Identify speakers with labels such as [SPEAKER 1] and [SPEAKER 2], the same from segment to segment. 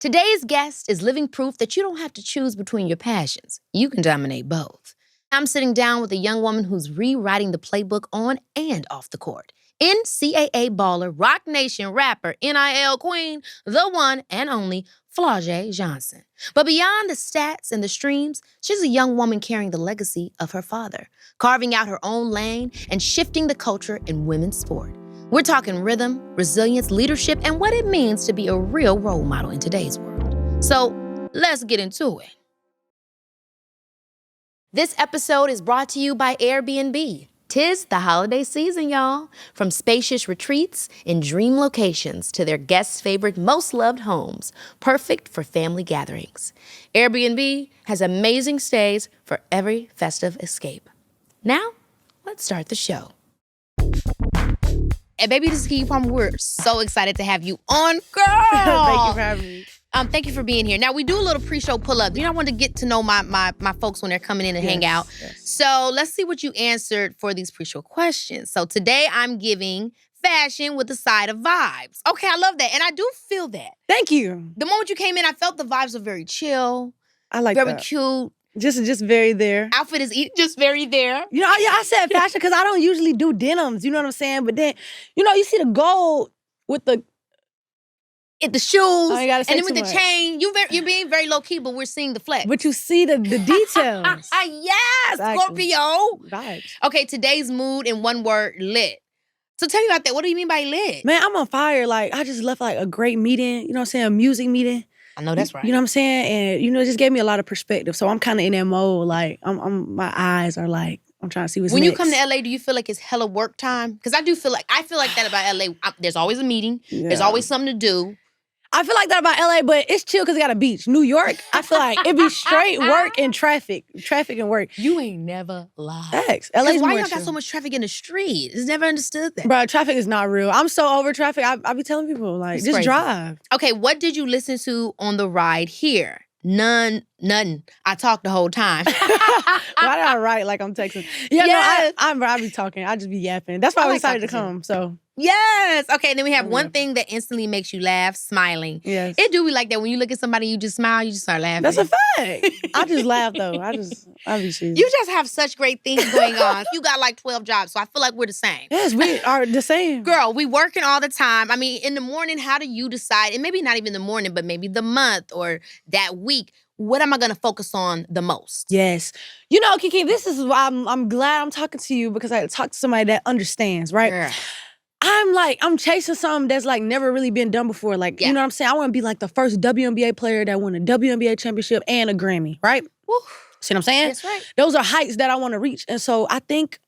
[SPEAKER 1] Today's guest is living proof that you don't have to choose between your passions. You can dominate both. I'm sitting down with a young woman who's rewriting the playbook on and off the court. NCAA baller, Rock Nation rapper, NIL queen, the one and only Flau'Jae Johnson. But beyond the stats and the streams, she's a young woman carrying the legacy of her father, carving out her own lane and shifting the culture in women's sport. We're talking rhythm, resilience, leadership, and what it means to be a real role model in today's world. So let's get into it. This episode is brought to you by Airbnb. 'Tis the holiday season, y'all. From spacious retreats in dream locations to their guests' favorite, most loved homes, perfect for family gatherings. Airbnb has amazing stays for every festive escape. Now, let's start the show. And baby, this is Keke Palmer. We're so excited to have you on, girl.
[SPEAKER 2] Thank you for having me.
[SPEAKER 1] Thank you for being here. Now, we do a little pre-show pull-up. You know, I want to get to know my folks when they're coming in and hang out.
[SPEAKER 2] Yes.
[SPEAKER 1] So let's see what you answered for these pre-show questions. So today I'm giving fashion with a side of vibes. Okay, I love that. And I do feel that.
[SPEAKER 2] Thank you.
[SPEAKER 1] The moment you came in, I felt the vibes were very chill,
[SPEAKER 2] I like
[SPEAKER 1] very
[SPEAKER 2] that.
[SPEAKER 1] cute.
[SPEAKER 2] Just very there.
[SPEAKER 1] Outfit is just very there.
[SPEAKER 2] You know, I said fashion because I don't usually do denims. You know what I'm saying? But then, you know, you see the gold with the
[SPEAKER 1] shoes,
[SPEAKER 2] I ain't gotta say
[SPEAKER 1] and then with
[SPEAKER 2] too
[SPEAKER 1] the
[SPEAKER 2] much.
[SPEAKER 1] chain. You're being very low-key, but we're seeing the flex.
[SPEAKER 2] But you see the details.
[SPEAKER 1] Yes,
[SPEAKER 2] Exactly.
[SPEAKER 1] Scorpio.
[SPEAKER 2] Vibes.
[SPEAKER 1] Okay, today's mood in one word, lit. So tell me about that. What do you mean by lit?
[SPEAKER 2] Man, I'm on fire. Like, I just left like a great meeting, you know what I'm saying? A music meeting.
[SPEAKER 1] I know that's right.
[SPEAKER 2] You know what I'm saying? And, you know, it just gave me a lot of perspective. So I'm kind of in that mode. Like, my eyes are like, I'm trying to see what's
[SPEAKER 1] When
[SPEAKER 2] next.
[SPEAKER 1] you come to LA, do you feel like it's hella work time? Because I feel like that about LA. There's always a meeting. There's
[SPEAKER 2] Yeah.
[SPEAKER 1] always something to do.
[SPEAKER 2] I feel like that about LA, but it's chill because it got a beach. New York, I feel like it be straight work and traffic and work.
[SPEAKER 1] You ain't never lied.
[SPEAKER 2] Facts.
[SPEAKER 1] 'Cause
[SPEAKER 2] LA's
[SPEAKER 1] why
[SPEAKER 2] more
[SPEAKER 1] y'all got
[SPEAKER 2] chill.
[SPEAKER 1] so much traffic in the street? It's never understood that.
[SPEAKER 2] Bro, traffic is not real. I'm so over traffic. I be telling people, like,
[SPEAKER 1] It's
[SPEAKER 2] just
[SPEAKER 1] crazy.
[SPEAKER 2] drive.
[SPEAKER 1] Okay, what did you listen to on the ride here? Nothing. I talked the whole time.
[SPEAKER 2] Why did I write like I'm texting? Yeah,
[SPEAKER 1] Yes.
[SPEAKER 2] no, I be talking. I just be yapping. That's why
[SPEAKER 1] I
[SPEAKER 2] I
[SPEAKER 1] like
[SPEAKER 2] excited to
[SPEAKER 1] talking too.
[SPEAKER 2] come. So,
[SPEAKER 1] Yes. Okay, and then we have
[SPEAKER 2] Oh,
[SPEAKER 1] one
[SPEAKER 2] yeah.
[SPEAKER 1] thing that instantly makes you laugh, smiling.
[SPEAKER 2] yes.
[SPEAKER 1] It do be like that. When you look at somebody, you just smile, you just start laughing.
[SPEAKER 2] That's a fact. I just laugh, though. I be serious.
[SPEAKER 1] You just have such great things going on. You got like 12 jobs, so I feel like we're the same.
[SPEAKER 2] Yes, we are the same.
[SPEAKER 1] Girl, we working all the time. I mean, in the morning, how do you decide, and maybe not even the morning, but maybe the month or that week, what am I going to focus on the most?
[SPEAKER 2] Yes. You know, Keke, this is why I'm glad I'm talking to you because I talk to somebody that understands, right?
[SPEAKER 1] Girl.
[SPEAKER 2] I'm chasing something that's like never really been done before. Like,
[SPEAKER 1] Yeah.
[SPEAKER 2] you know what I'm saying? I want to be like the first WNBA player that won a WNBA championship and a Grammy, right?
[SPEAKER 1] Woo.
[SPEAKER 2] See what I'm saying?
[SPEAKER 1] That's right.
[SPEAKER 2] Those are heights that I want to reach. And so I think,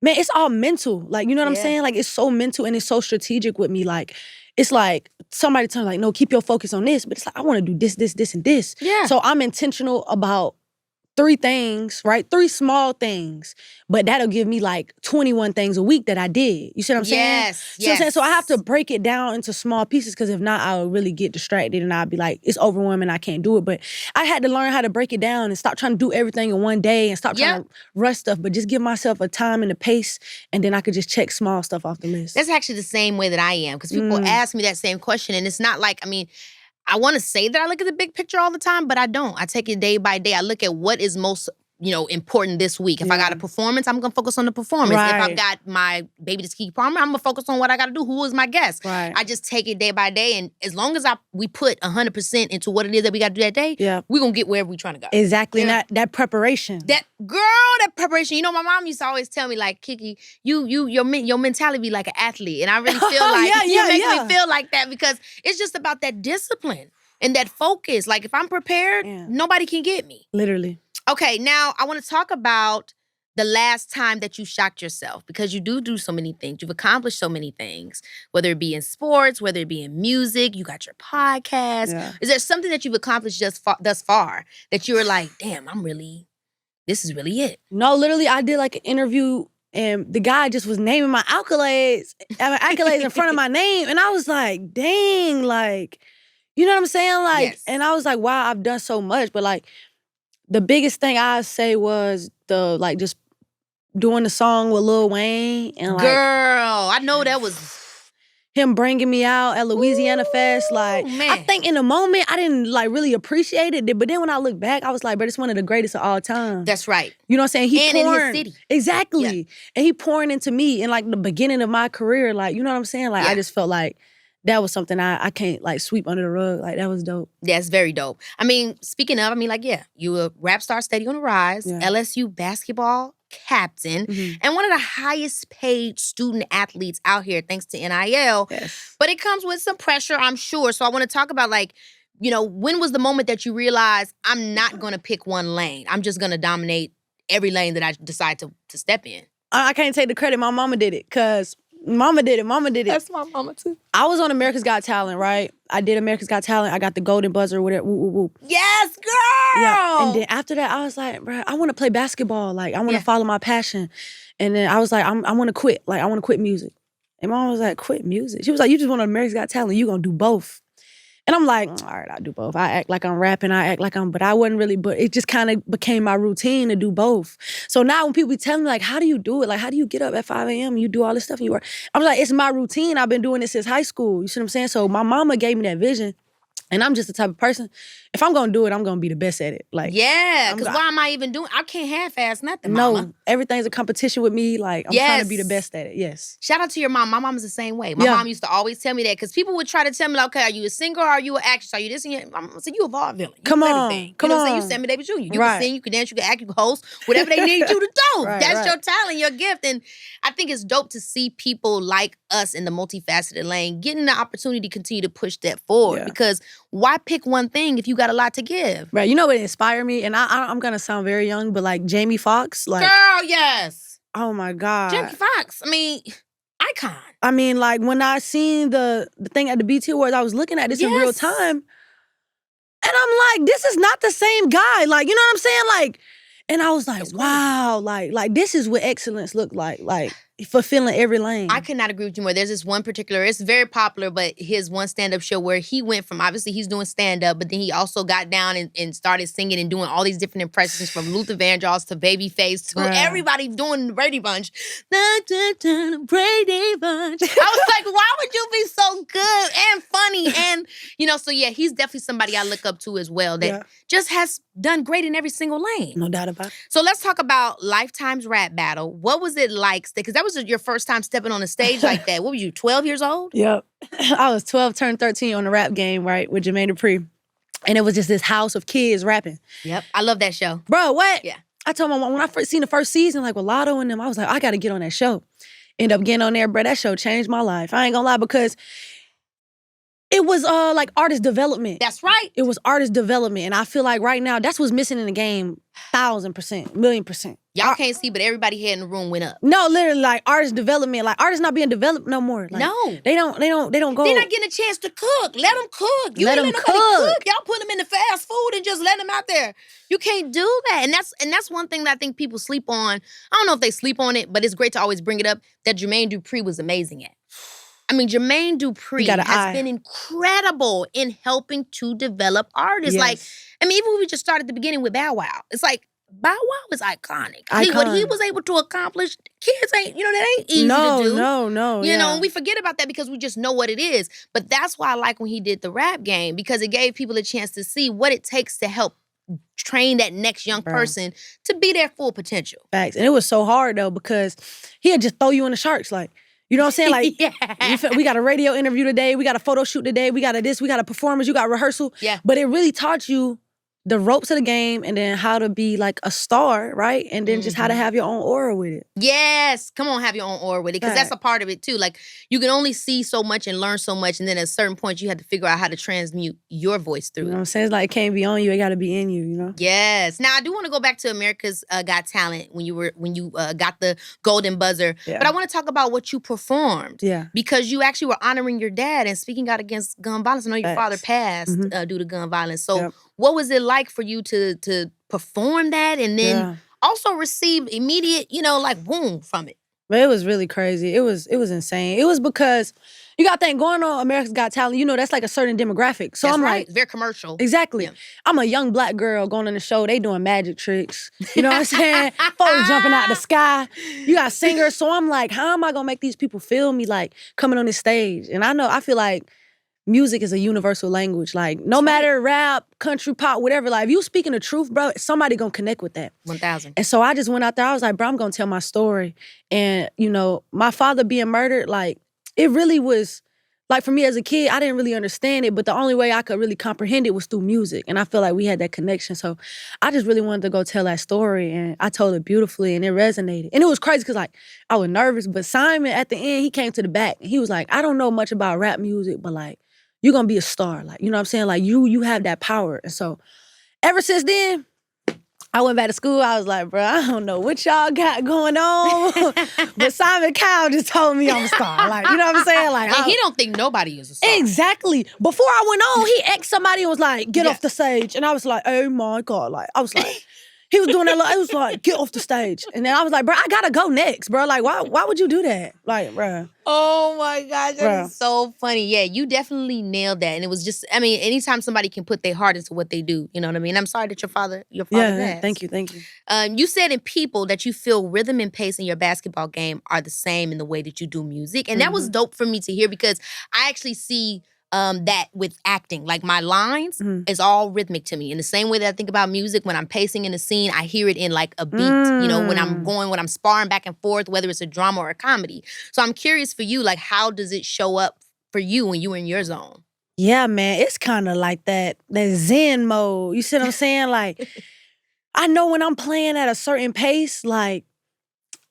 [SPEAKER 2] man, it's all mental. Like, you know what I'm
[SPEAKER 1] Yeah.
[SPEAKER 2] saying? Like, it's so mental and it's so strategic with me. Like, it's like somebody telling me, like, no, keep your focus on this. But it's like, I want to do this, this, this, and this.
[SPEAKER 1] Yeah.
[SPEAKER 2] So I'm intentional about 3 things, right? 3 small things. But that'll give me like 21 things a week that I did. You see what I'm saying?
[SPEAKER 1] Yes.
[SPEAKER 2] See what I'm saying? So I have to break it down into small pieces because if not, I'll really get distracted and I'll be like, it's overwhelming, I can't do it. But I had to learn how to break it down and stop trying to do everything in one day and stop trying to rush stuff, but just give myself a time and a pace and then I could just check small stuff off the list.
[SPEAKER 1] That's actually the same way that I am because people ask me that same question and it's not like, I want to say that I look at the big picture all the time, but I don't. I take it day by day. I look at what is most, important this week. If I got a performance, I'm going to focus on the performance. If I've
[SPEAKER 2] Right.
[SPEAKER 1] got my baby, this Keke Palmer, I'm going to focus on what I got to do. Who is my guest?
[SPEAKER 2] Right.
[SPEAKER 1] I just take it day by day. And as long as we put 100% into what it is that we got to do that day,
[SPEAKER 2] Yeah.
[SPEAKER 1] we're going to get wherever we're trying to go.
[SPEAKER 2] Exactly.
[SPEAKER 1] Yeah.
[SPEAKER 2] And that preparation.
[SPEAKER 1] That preparation. You know, my mom used to always tell me, like, Keke, your mentality be like an athlete. And I really feel like you make me feel like that because it's just about that discipline and that focus. Like, if I'm prepared, nobody can get me.
[SPEAKER 2] Literally.
[SPEAKER 1] Okay, now I want to talk about the last time that you shocked yourself because you do so many things. You've accomplished so many things, whether it be in sports, whether it be in music, you got your podcast.
[SPEAKER 2] Yeah.
[SPEAKER 1] Is there something that you've accomplished thus far that you were like, damn, this is really it?
[SPEAKER 2] No, literally, I did like an interview and the guy just was naming my accolades in front of my name. And I was like, dang, like, you know what I'm saying? Like,
[SPEAKER 1] Yes.
[SPEAKER 2] And I was like, wow, I've done so much. But like, the biggest thing I say was just doing the song with Lil Wayne and like,
[SPEAKER 1] Girl, I know that was
[SPEAKER 2] him bringing me out at Louisiana Fest. Like,
[SPEAKER 1] man.
[SPEAKER 2] I think in the moment, I didn't like really appreciate it. But then when I look back, I was like, bro, it's one of the greatest of all time.
[SPEAKER 1] That's right.
[SPEAKER 2] You know what I'm saying?
[SPEAKER 1] And in his city.
[SPEAKER 2] Exactly.
[SPEAKER 1] Yeah.
[SPEAKER 2] And he pouring into me in like the beginning of my career. Like, you know what I'm saying? Like, I just felt like that was something I can't like sweep under the rug. Like, that was dope.
[SPEAKER 1] That's very dope. I mean, speaking of, you a rap star steady on the rise, LSU basketball captain, and one of the highest paid student athletes out here thanks to NIL.
[SPEAKER 2] Yes.
[SPEAKER 1] But it comes with some pressure, I'm sure. So I want to talk about like, when was the moment that you realized I'm not going to pick one lane? I'm just going to dominate every lane that I decide to step in.
[SPEAKER 2] I can't take the credit. My mama did it because Mama did it.
[SPEAKER 1] That's my mama too.
[SPEAKER 2] I was on America's Got Talent, right? I did America's Got Talent. I got the golden buzzer, whatever. Woo, woo, woo.
[SPEAKER 1] Yes, girl!
[SPEAKER 2] Yeah. And then after that, I was like, bro, I want to play basketball. Like, I want to follow my passion. And then I was like, I want to quit. Like, I want to quit music. And Mom was like, quit music? She was like, you just want America's Got Talent. You going to do both. And I'm like, all right, I'll do both. I act like I'm rapping. I act like but I wasn't really, but it just kind of became my routine to do both. So now when people be telling me, like, how do you do it? Like, how do you get up at 5 a.m. and you do all this stuff and you work? I'm like, it's my routine. I've been doing this since high school. You see what I'm saying? So my mama gave me that vision. And I'm just the type of person, if I'm gonna do it, I'm gonna be the best at it. Like,
[SPEAKER 1] yeah, because why am I even doing? I can't half-ass nothing, Mama.
[SPEAKER 2] No, everything's a competition with me. Like, I'm trying to be the best at it. Yes.
[SPEAKER 1] Shout out to your mom. My mom is the same way. My mom used to always tell me that because people would try to tell me, like, okay, are you a singer or are you an actress? Are you this and that? I said, you a vaudeville.
[SPEAKER 2] Come on,
[SPEAKER 1] everything. You know what I'm saying? You Sammy Davis Jr. You can sing, you can dance, you can act, you can host, whatever they need you to do. That's your talent, your gift. And I think it's dope to see people like us in the multifaceted lane getting the opportunity to continue to push that forward. Because why pick one thing if you got a lot to give?
[SPEAKER 2] Right. You know what inspired me? And I'm going to sound very young, but like Jamie Foxx. Like,
[SPEAKER 1] girl, yes.
[SPEAKER 2] Oh my God.
[SPEAKER 1] Jamie Foxx. I mean, icon.
[SPEAKER 2] I mean, like when I seen the thing at the BT Awards, I was looking at this in real time. And I'm like, this is not the same guy. Like, you know what I'm saying? Like, and I was like, wow, like this is what excellence look like fulfilling every lane.
[SPEAKER 1] I could not agree with you more. There's this one particular, it's very popular, but his one stand-up show where he went from, obviously he's doing stand-up, but then he also got down and started singing and doing all these different impressions from Luther Vandross to Babyface to everybody doing the Brady Bunch. Brady Bunch. I was like, why would you be so good and funny? And, so yeah, he's definitely somebody I look up to as well that just has done great in every single lane.
[SPEAKER 2] No doubt about it.
[SPEAKER 1] So let's talk about Lifetime's rap battle. What was it like? Because that was your first time stepping on a stage like that. What were you, 12 years old?
[SPEAKER 2] Yep. I was 12, turned 13 on the Rap Game, right, with Jermaine Dupri. And it was just this house of kids rapping.
[SPEAKER 1] Yep. I love that show.
[SPEAKER 2] Bro, what?
[SPEAKER 1] Yeah.
[SPEAKER 2] I told my mom, when I first seen the first season, like with Lotto and them, I was like, I got to get on that show. End up getting on there, bro. That show changed my life. I ain't gonna lie, because it was like artist development.
[SPEAKER 1] That's right.
[SPEAKER 2] It was artist development. And I feel like right now, that's what's missing in the game 1,000%, 1,000,000%.
[SPEAKER 1] Y'all can't see, but everybody here in the room went up.
[SPEAKER 2] No, literally, like artist development. Like artists not being developed no more. Like,
[SPEAKER 1] no.
[SPEAKER 2] They don't go.
[SPEAKER 1] They're not getting a chance to cook. Let them cook. You
[SPEAKER 2] let
[SPEAKER 1] ain't
[SPEAKER 2] them
[SPEAKER 1] let nobody
[SPEAKER 2] cook.
[SPEAKER 1] Y'all put them in the fast food and just let them out there. You can't do that. And that's one thing that I think people sleep on. I don't know if they sleep on it, but it's great to always bring it up that Jermaine Dupri was amazing at. I mean, Jermaine Dupri has been incredible in helping to develop artists.
[SPEAKER 2] Yes.
[SPEAKER 1] Like, I mean, even when we just started at the beginning with Bow Wow, it's like, Bow Wow was iconic. What he was able to accomplish, kids ain't, that ain't easy to do.
[SPEAKER 2] No.
[SPEAKER 1] You know, and we forget about that because we just know what it is. But that's why I like when he did the Rap Game, because it gave people a chance to see what it takes to help train that next young person to be their full potential.
[SPEAKER 2] Facts. And it was so hard, though, because he'd just throw you in the sharks, like, you know what I'm saying? Like, we got a radio interview today. We got a photo shoot today. We got we got a performance. You got rehearsal.
[SPEAKER 1] Yeah.
[SPEAKER 2] But it really taught you the ropes of the game and then how to be like a star, right? And then just how to have your own aura with it.
[SPEAKER 1] Yes. Come on, have your own aura with it. Because that's a part of it too. Like, you can only see so much and learn so much. And then at a certain point, you have to figure out how to transmute your voice through it.
[SPEAKER 2] You know what I'm saying? It's like it can't be on you. It got to be in you, you know?
[SPEAKER 1] Yes. Now, I do want to go back to America's Got Talent when you got the golden buzzer. Yeah. But I want to talk about what you performed.
[SPEAKER 2] Yeah.
[SPEAKER 1] Because you actually were honoring your dad and speaking out against gun violence. I know your father passed due to gun violence. So what was it like for you to perform that and then also receive immediate, like, boom from it?
[SPEAKER 2] But it was really crazy. It was insane. It was because you got to think, going on America's Got Talent, you know, that's like a certain demographic. So
[SPEAKER 1] that's
[SPEAKER 2] I'm
[SPEAKER 1] right.
[SPEAKER 2] like,
[SPEAKER 1] very commercial.
[SPEAKER 2] Exactly. Yeah. I'm a young black girl going on the show. They doing magic tricks. You know what I'm saying? Folks jumping out the sky. You got singers. So I'm like, how am I gonna make these people feel me like coming on this stage? And I feel like music is a universal language. Like, no matter rap, country, pop, whatever, like, if you speaking the truth, bro, somebody gonna connect with that.
[SPEAKER 1] 1,000.
[SPEAKER 2] And so I just went out there. I was like, bro, I'm gonna tell my story. And, you know, my father being murdered, like, it really was, like, for me as a kid, I didn't really understand it, but the only way I could really comprehend it was through music. And I feel like we had that connection. So I just really wanted to go tell that story. And I told it beautifully, and it resonated. And it was crazy because, like, I was nervous. But Simon, at the end, he came to the back. And he was like, I don't know much about rap music, but, like, you're gonna be a star. Like, you know what I'm saying? Like, you have that power. And so ever since then, I went back to school. I was like, bro, I don't know what y'all got going on. But Simon Cowell just told me I'm a star. Like, you know what I'm saying? Like,
[SPEAKER 1] and he don't think nobody is a star.
[SPEAKER 2] Exactly. Before I went on, he asked somebody and was like, get off the stage. And I was like, oh my God. Like, I was like, he was doing that. Like, it was like, get off the stage. And then I was like, bro, I gotta go next, bro. Like, why would you do that? Like, bro.
[SPEAKER 1] Oh my gosh, that is so funny. Yeah, you definitely nailed that. And it was just, I mean, anytime somebody can put their heart into what they do, you know what I mean? I'm sorry that your father passed.
[SPEAKER 2] Thank you.
[SPEAKER 1] You said in People that you feel rhythm and pace in your basketball game are the same in the way that you do music. And that was dope for me to hear because I actually see that with acting. Like, my lines is all rhythmic to me. In the same way that I think about music, when I'm pacing in a scene, I hear it in like a beat. You know, when I'm sparring back and forth, whether it's a drama or a comedy. So I'm curious for you, like, how does it show up for you when you're in your zone?
[SPEAKER 2] Yeah, man, it's kind of like that Zen mode. You see what I'm saying? Like, I know when I'm playing at a certain pace, like,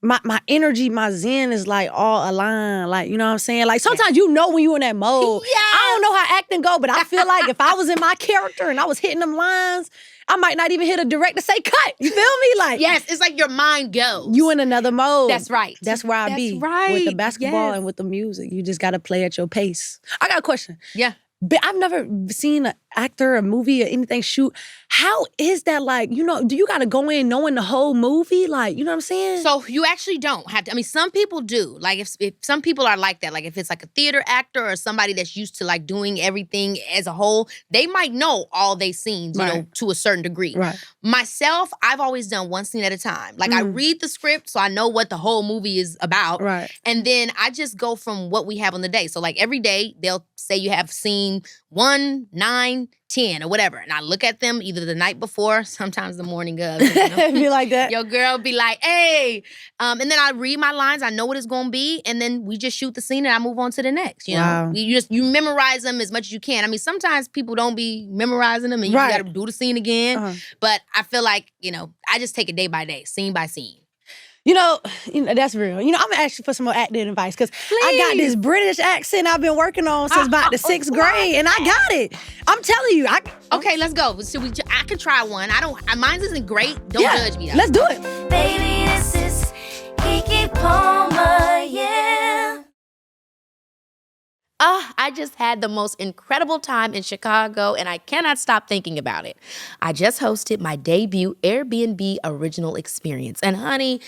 [SPEAKER 2] my energy, my zen is like all aligned. Like, you know what I'm saying? Like, sometimes you know when you in that mode.
[SPEAKER 1] Yeah.
[SPEAKER 2] I don't know how acting go, but I feel like if I was in my character and I was hitting them lines, I might not even hit a director say cut. You feel me? Like,
[SPEAKER 1] yes, it's like your mind goes.
[SPEAKER 2] You in another mode.
[SPEAKER 1] That's right.
[SPEAKER 2] That's where I be.
[SPEAKER 1] Right.
[SPEAKER 2] With the basketball and with the music. You just got to play at your pace. I got a question.
[SPEAKER 1] Yeah.
[SPEAKER 2] But I've never seen an actor, a movie, or anything shoot. How is that like, you know, do you gotta go in knowing the whole movie? Like, you know what I'm saying?
[SPEAKER 1] So you actually don't have to. I mean, some people do. Like, if some people are like that, like if it's like a theater actor or somebody that's used to like doing everything as a whole, they might know all they scenes, you know, to a certain degree.
[SPEAKER 2] Right.
[SPEAKER 1] Myself, I've always done one scene at a time. Like, I read the script so I know what the whole movie is about.
[SPEAKER 2] Right.
[SPEAKER 1] And then I just go from what we have on the day. So like every day, they'll say you have scene 1, 9, 10 or whatever. And I look at them either the night before, sometimes the morning of. You know?
[SPEAKER 2] Be like that?
[SPEAKER 1] Your girl be like, hey. And then I read my lines. I know what it's going to be. And then we just shoot the scene and I move on to the next. You know, you memorize them as much as you can. I mean, sometimes people don't be memorizing them and you got to do the scene again. But I feel like, you know, I just take it day by day, scene by scene.
[SPEAKER 2] You know, that's real. You know, I'm gonna ask you for some more acting advice because I got this British accent I've been working on since about the 6th grade, and I got it. I'm telling you.
[SPEAKER 1] Okay, let's go. So I can try one. Mine isn't great. Don't judge me though.
[SPEAKER 2] Let's do it.
[SPEAKER 3] Baby, this is Keke Palmer, yeah.
[SPEAKER 1] I just had the most incredible time in Chicago, and I cannot stop thinking about it. I just hosted my debut Airbnb original experience, and honey,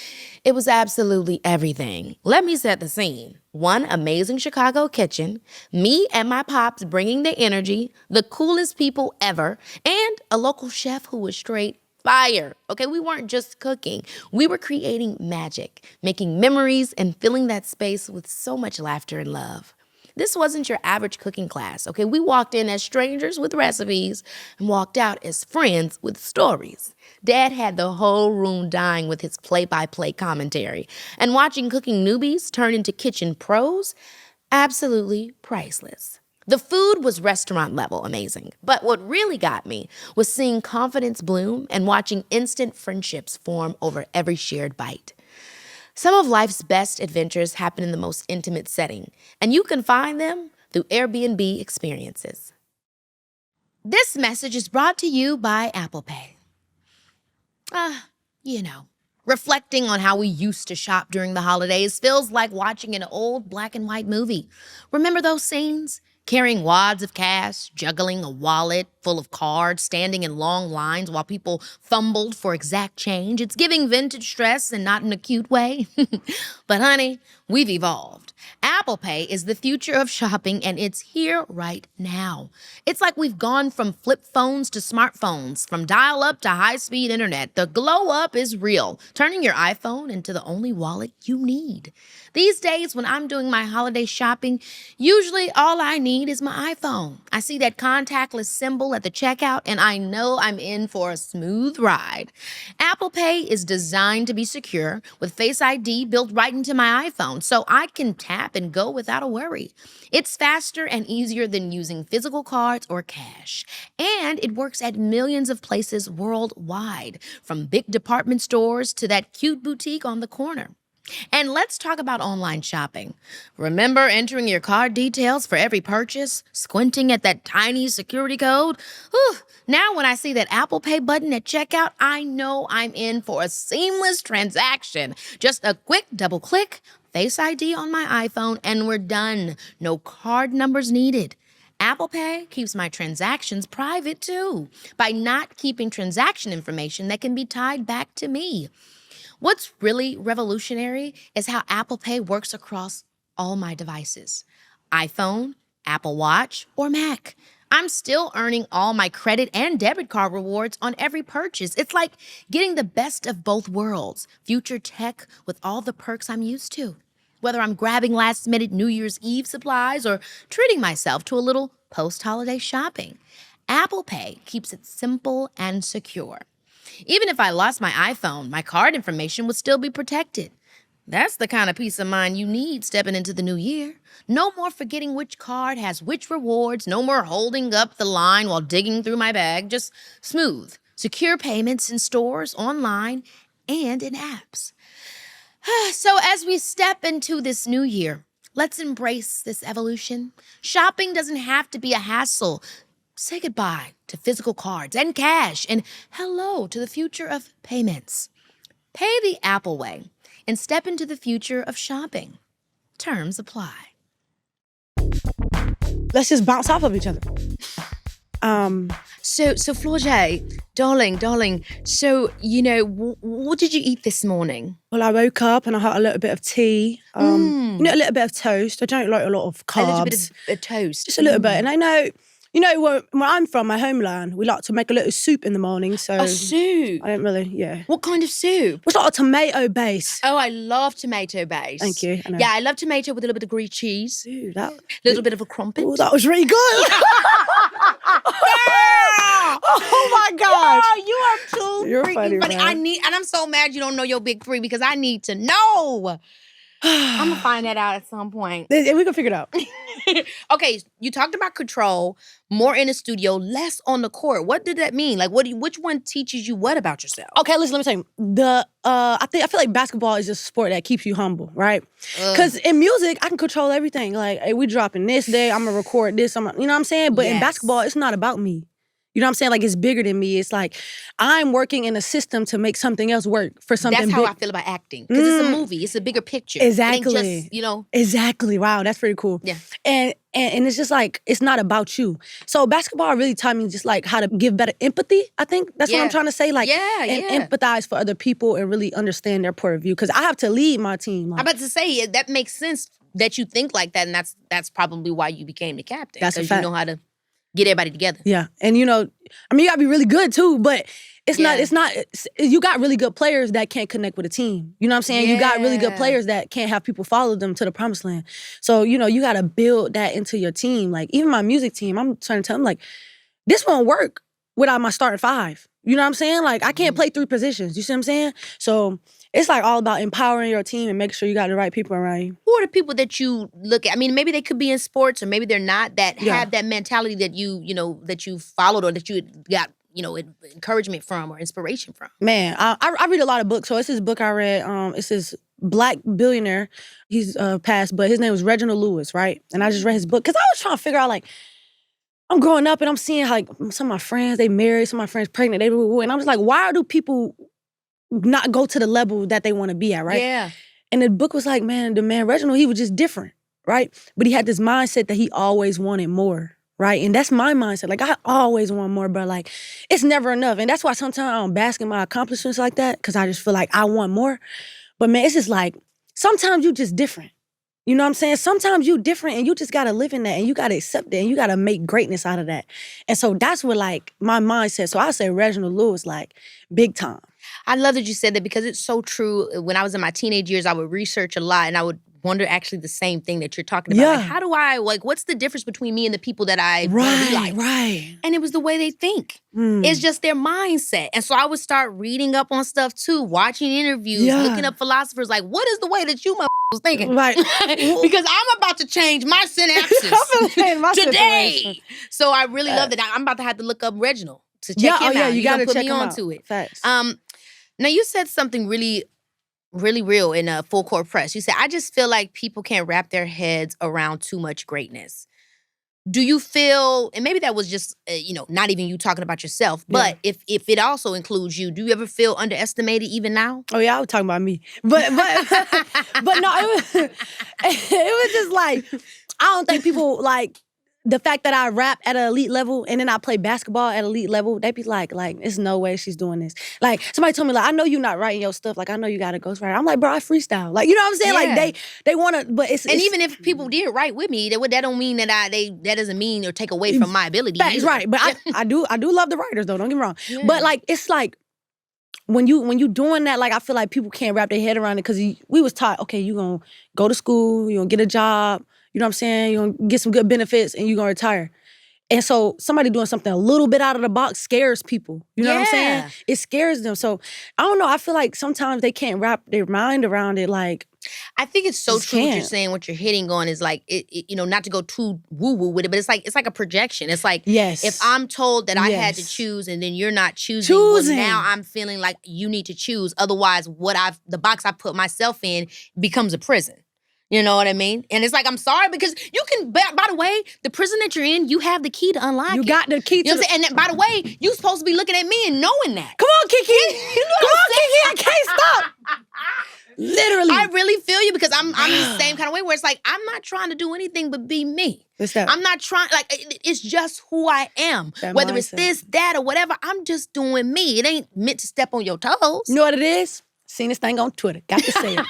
[SPEAKER 1] it was absolutely everything. Let me set the scene. One amazing Chicago kitchen, me and my pops bringing the energy, the coolest people ever, and a local chef who was straight fire. Okay, we weren't just cooking. We were creating magic, making memories, and filling that space with so much laughter and love. This wasn't your average cooking class, okay? We walked in as strangers with recipes and walked out as friends with stories. Dad had the whole room dying with his play-by-play commentary. And watching cooking newbies turn into kitchen pros, absolutely priceless. The food was restaurant level amazing. But what really got me was seeing confidence bloom and watching instant friendships form over every shared bite. Some of life's best adventures happen in the most intimate setting, and you can find them through Airbnb experiences. This message is brought to you by Apple Pay. You know, reflecting on how we used to shop during the holidays feels like watching an old black and white movie. Remember those scenes? Carrying wads of cash, juggling a wallet full of cards, standing in long lines while people fumbled for exact change. It's giving vintage stress and not in a cute way. But honey, we've evolved. Apple Pay is the future of shopping, and it's here right now. It's like we've gone from flip phones to smartphones, from dial-up to high-speed internet. The glow-up is real, turning your iPhone into the only wallet you need. These days, when I'm doing my holiday shopping, usually all I need is my iPhone. I see that contactless symbol at the checkout, and I know I'm in for a smooth ride. Apple Pay is designed to be secure, with Face ID built right into my iPhone, so I can tap and go without a worry. It's faster and easier than using physical cards or cash, and it works at millions of places worldwide, from big department stores to that cute boutique on the corner. And let's talk about online shopping. Remember entering your card details for every purchase? Squinting at that tiny security code? Whew. Now when I see that Apple Pay button at checkout, I know I'm in for a seamless transaction. Just a quick double click, Face ID on my iPhone, and we're done. No card numbers needed. Apple Pay keeps my transactions private too, by not keeping transaction information that can be tied back to me. What's really revolutionary is how Apple Pay works across all my devices. iPhone, Apple Watch, or Mac. I'm still earning all my credit and debit card rewards on every purchase. It's like getting the best of both worlds. Future tech with all the perks I'm used to. Whether I'm grabbing last-minute New Year's Eve supplies or treating myself to a little post-holiday shopping, Apple Pay keeps it simple and secure. Even if I lost my iPhone, my card information would still be protected. That's the kind of peace of mind you need stepping into the new year. No more forgetting which card has which rewards. No more holding up the line while digging through my bag. Just smooth, secure payments in stores, online, and in apps. So as we step into this new year, let's embrace this evolution. Shopping doesn't have to be a hassle. Say goodbye to physical cards and cash, and hello to the future of payments. Pay the Apple way and step into the future of shopping. Terms apply.
[SPEAKER 2] Let's just bounce off of each other.
[SPEAKER 1] So Flau'Jae, darling, so, what did you eat this morning?
[SPEAKER 2] Well, I woke up and I had a little bit of tea, a little bit of toast. I don't like a lot of carbs.
[SPEAKER 1] A little bit of toast.
[SPEAKER 2] Just a little bit. And I know, where I'm from, my homeland, we like to make a little soup in the morning, so...
[SPEAKER 1] A soup?
[SPEAKER 2] I don't really, yeah.
[SPEAKER 1] What kind of soup?
[SPEAKER 2] It's like a tomato base.
[SPEAKER 1] Oh, I love tomato base.
[SPEAKER 2] Thank you. I know.
[SPEAKER 1] Yeah, I love tomato with a little bit of green cheese.
[SPEAKER 2] Ooh, that...
[SPEAKER 1] Little bit of a crumpet.
[SPEAKER 2] Oh, that was really good. Oh my gosh.
[SPEAKER 1] Oh, you are too
[SPEAKER 2] You're
[SPEAKER 1] freaking funny.
[SPEAKER 2] man.
[SPEAKER 1] And I'm so mad you don't know your big three because I need to know. I'm gonna find that out at some point.
[SPEAKER 2] We can figure it out.
[SPEAKER 1] Okay, you talked about control, more in the studio, less on the court. What did that mean? Like, which one teaches you what about yourself?
[SPEAKER 2] Okay, listen, let me tell you. I feel like basketball is just a sport that keeps you humble, right? Because in music, I can control everything. Like, hey, we dropping this day, I'm gonna record this. You know what I'm saying? But in basketball, it's not about me. You know what I'm saying? Like, it's bigger than me. It's like I'm working in a system to make something else work for something
[SPEAKER 1] That's how I feel about acting. Because it's a movie. It's a bigger picture.
[SPEAKER 2] Exactly.
[SPEAKER 1] It ain't just,
[SPEAKER 2] Exactly. Wow, that's pretty cool.
[SPEAKER 1] Yeah.
[SPEAKER 2] And it's just like, it's not about you. So basketball really taught me just like how to give better empathy, I think. That's what I'm trying to say. Like, and empathize for other people and really understand their point of view. Because I have to lead my team. Like,
[SPEAKER 1] I'm about to say, that makes sense that you think like that. And that's probably why you became the captain.
[SPEAKER 2] That's a fact.
[SPEAKER 1] Because you know how to get everybody together.
[SPEAKER 2] Yeah. And you gotta be really good too, but it's not, you got really good players that can't connect with a team. You know what I'm saying? You got really good players that can't have people follow them to the promised land. So, you gotta build that into your team. Like, even my music team, I'm trying to tell them, like, this won't work without my starting five. You know what I'm saying? Like, I can't play three positions. You see what I'm saying? So it's like all about empowering your team and making sure you got the right people around you.
[SPEAKER 1] Who are the people that you look at? I mean, maybe they could be in sports or maybe they're not, that have that mentality that that you followed or that you got, encouragement from or inspiration from?
[SPEAKER 2] Man, I read a lot of books. So it's this book I read. It's this Black billionaire. He's passed, but his name was Reginald Lewis, right? And I just read his book because I was trying to figure out, like, I'm growing up and I'm seeing, like, some of my friends, they married, some of my friends pregnant, and I was like, why do people not go to the level that they want to be at, right?
[SPEAKER 1] Yeah.
[SPEAKER 2] And the book was like, man, Reginald, he was just different. right? But he had this mindset that he always wanted more, right? And that's my mindset. Like, I always want more, but like, it's never enough. And that's why sometimes I don't bask in my accomplishments like that, because I just feel like I want more. But man, it's just like, sometimes you just different. You know what I'm saying? Sometimes you different and you just gotta live in that and you gotta accept it and you gotta make greatness out of that. And so that's what like my mindset. So I say Reginald Lewis, like, big time.
[SPEAKER 1] I love that you said that because it's so true. When I was in my teenage years, I would research a lot and I would wonder actually the same thing that you're talking about.
[SPEAKER 2] Yeah.
[SPEAKER 1] Like, how do I, like, what's the difference between me and the people that I want to be like?
[SPEAKER 2] Right.
[SPEAKER 1] And it was the way they think. It's just their mindset. And so I would start reading up on stuff too, watching interviews, looking up philosophers, like, what is the way that you was thinking?
[SPEAKER 2] Right.
[SPEAKER 1] Because I'm about to change my synapses today. So I really love that. I'm about to have to look up Reginald to check him out.
[SPEAKER 2] You gotta
[SPEAKER 1] put
[SPEAKER 2] check
[SPEAKER 1] me
[SPEAKER 2] him
[SPEAKER 1] onto
[SPEAKER 2] out.
[SPEAKER 1] it.
[SPEAKER 2] Facts.
[SPEAKER 1] Now you said something really real in a full court press. You said, I just feel like people can't wrap their heads around too much greatness. Do you feel, and maybe that was just, not even you talking about yourself, but if it also includes you, do you ever feel underestimated even now?
[SPEAKER 2] Oh yeah, I was talking about me. But no, it was just like, I don't think people like, the fact that I rap at an elite level and then I play basketball at an elite level, they be like, there's no way she's doing this. Like, somebody told me, like, I know you're not writing your stuff. Like, I know you got a ghostwriter. I'm like, bro, I freestyle. Like, you know what I'm saying?
[SPEAKER 1] Yeah.
[SPEAKER 2] Like, they want to, but it's...
[SPEAKER 1] And even if people did write with me, that don't mean that that doesn't mean or take away from my ability.
[SPEAKER 2] That's right. But I do love the writers, though. Don't get me wrong. Yeah. But, like, it's like, when you doing that, like, I feel like people can't wrap their head around it because we was taught, okay, you gonna go to school, you gonna get a job, you know what I'm saying? You're gonna get some good benefits and you're gonna retire. And so somebody doing something a little bit out of the box scares people. You know what I'm saying? It scares them. So I don't know. I feel like sometimes they can't wrap their mind around it. Like,
[SPEAKER 1] I think it's so true what you're saying. What you're hitting on is like, not to go too woo-woo with it, but it's like a projection. It's like, if I'm told that I had to choose and then you're not choosing. Well, now I'm feeling like you need to choose. Otherwise, the box I put myself in becomes a prison. You know what I mean? And it's like, I'm sorry, because you can, by the way, the prison that you're in, you have the key to unlock it.
[SPEAKER 2] You got the key to...
[SPEAKER 1] You know what I'm saying? And by the way, you supposed to be looking at me and knowing that.
[SPEAKER 2] Come on, Keke. Come on, Keke. I can't stop. Literally.
[SPEAKER 1] I really feel you because I'm the same kind of way where it's like, I'm not trying to do anything but be me.
[SPEAKER 2] What's that?
[SPEAKER 1] I'm not trying, like, it's just who I am.
[SPEAKER 2] That
[SPEAKER 1] Whether
[SPEAKER 2] mindset.
[SPEAKER 1] it's this, that, or whatever, I'm just doing me. It ain't meant to step on your toes.
[SPEAKER 2] You know what it is? Seen this thing on Twitter. Got to say it.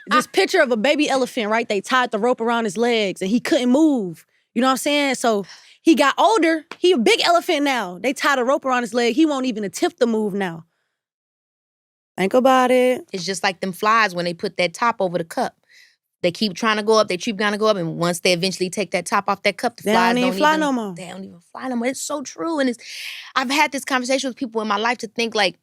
[SPEAKER 2] This picture of a baby elephant, right? They tied the rope around his legs and he couldn't move. You know what I'm saying? So he got older. He a big elephant now. They tied a rope around his leg. He won't even attempt to move now. Think about it.
[SPEAKER 1] It's just like them flies when they put that top over the cup. They keep trying to go up. They keep trying to go up. And once they eventually take that top off that cup, the flies don't even fly no more. They don't even fly no more. It's so true. And I've had this conversation with people in my life to think like,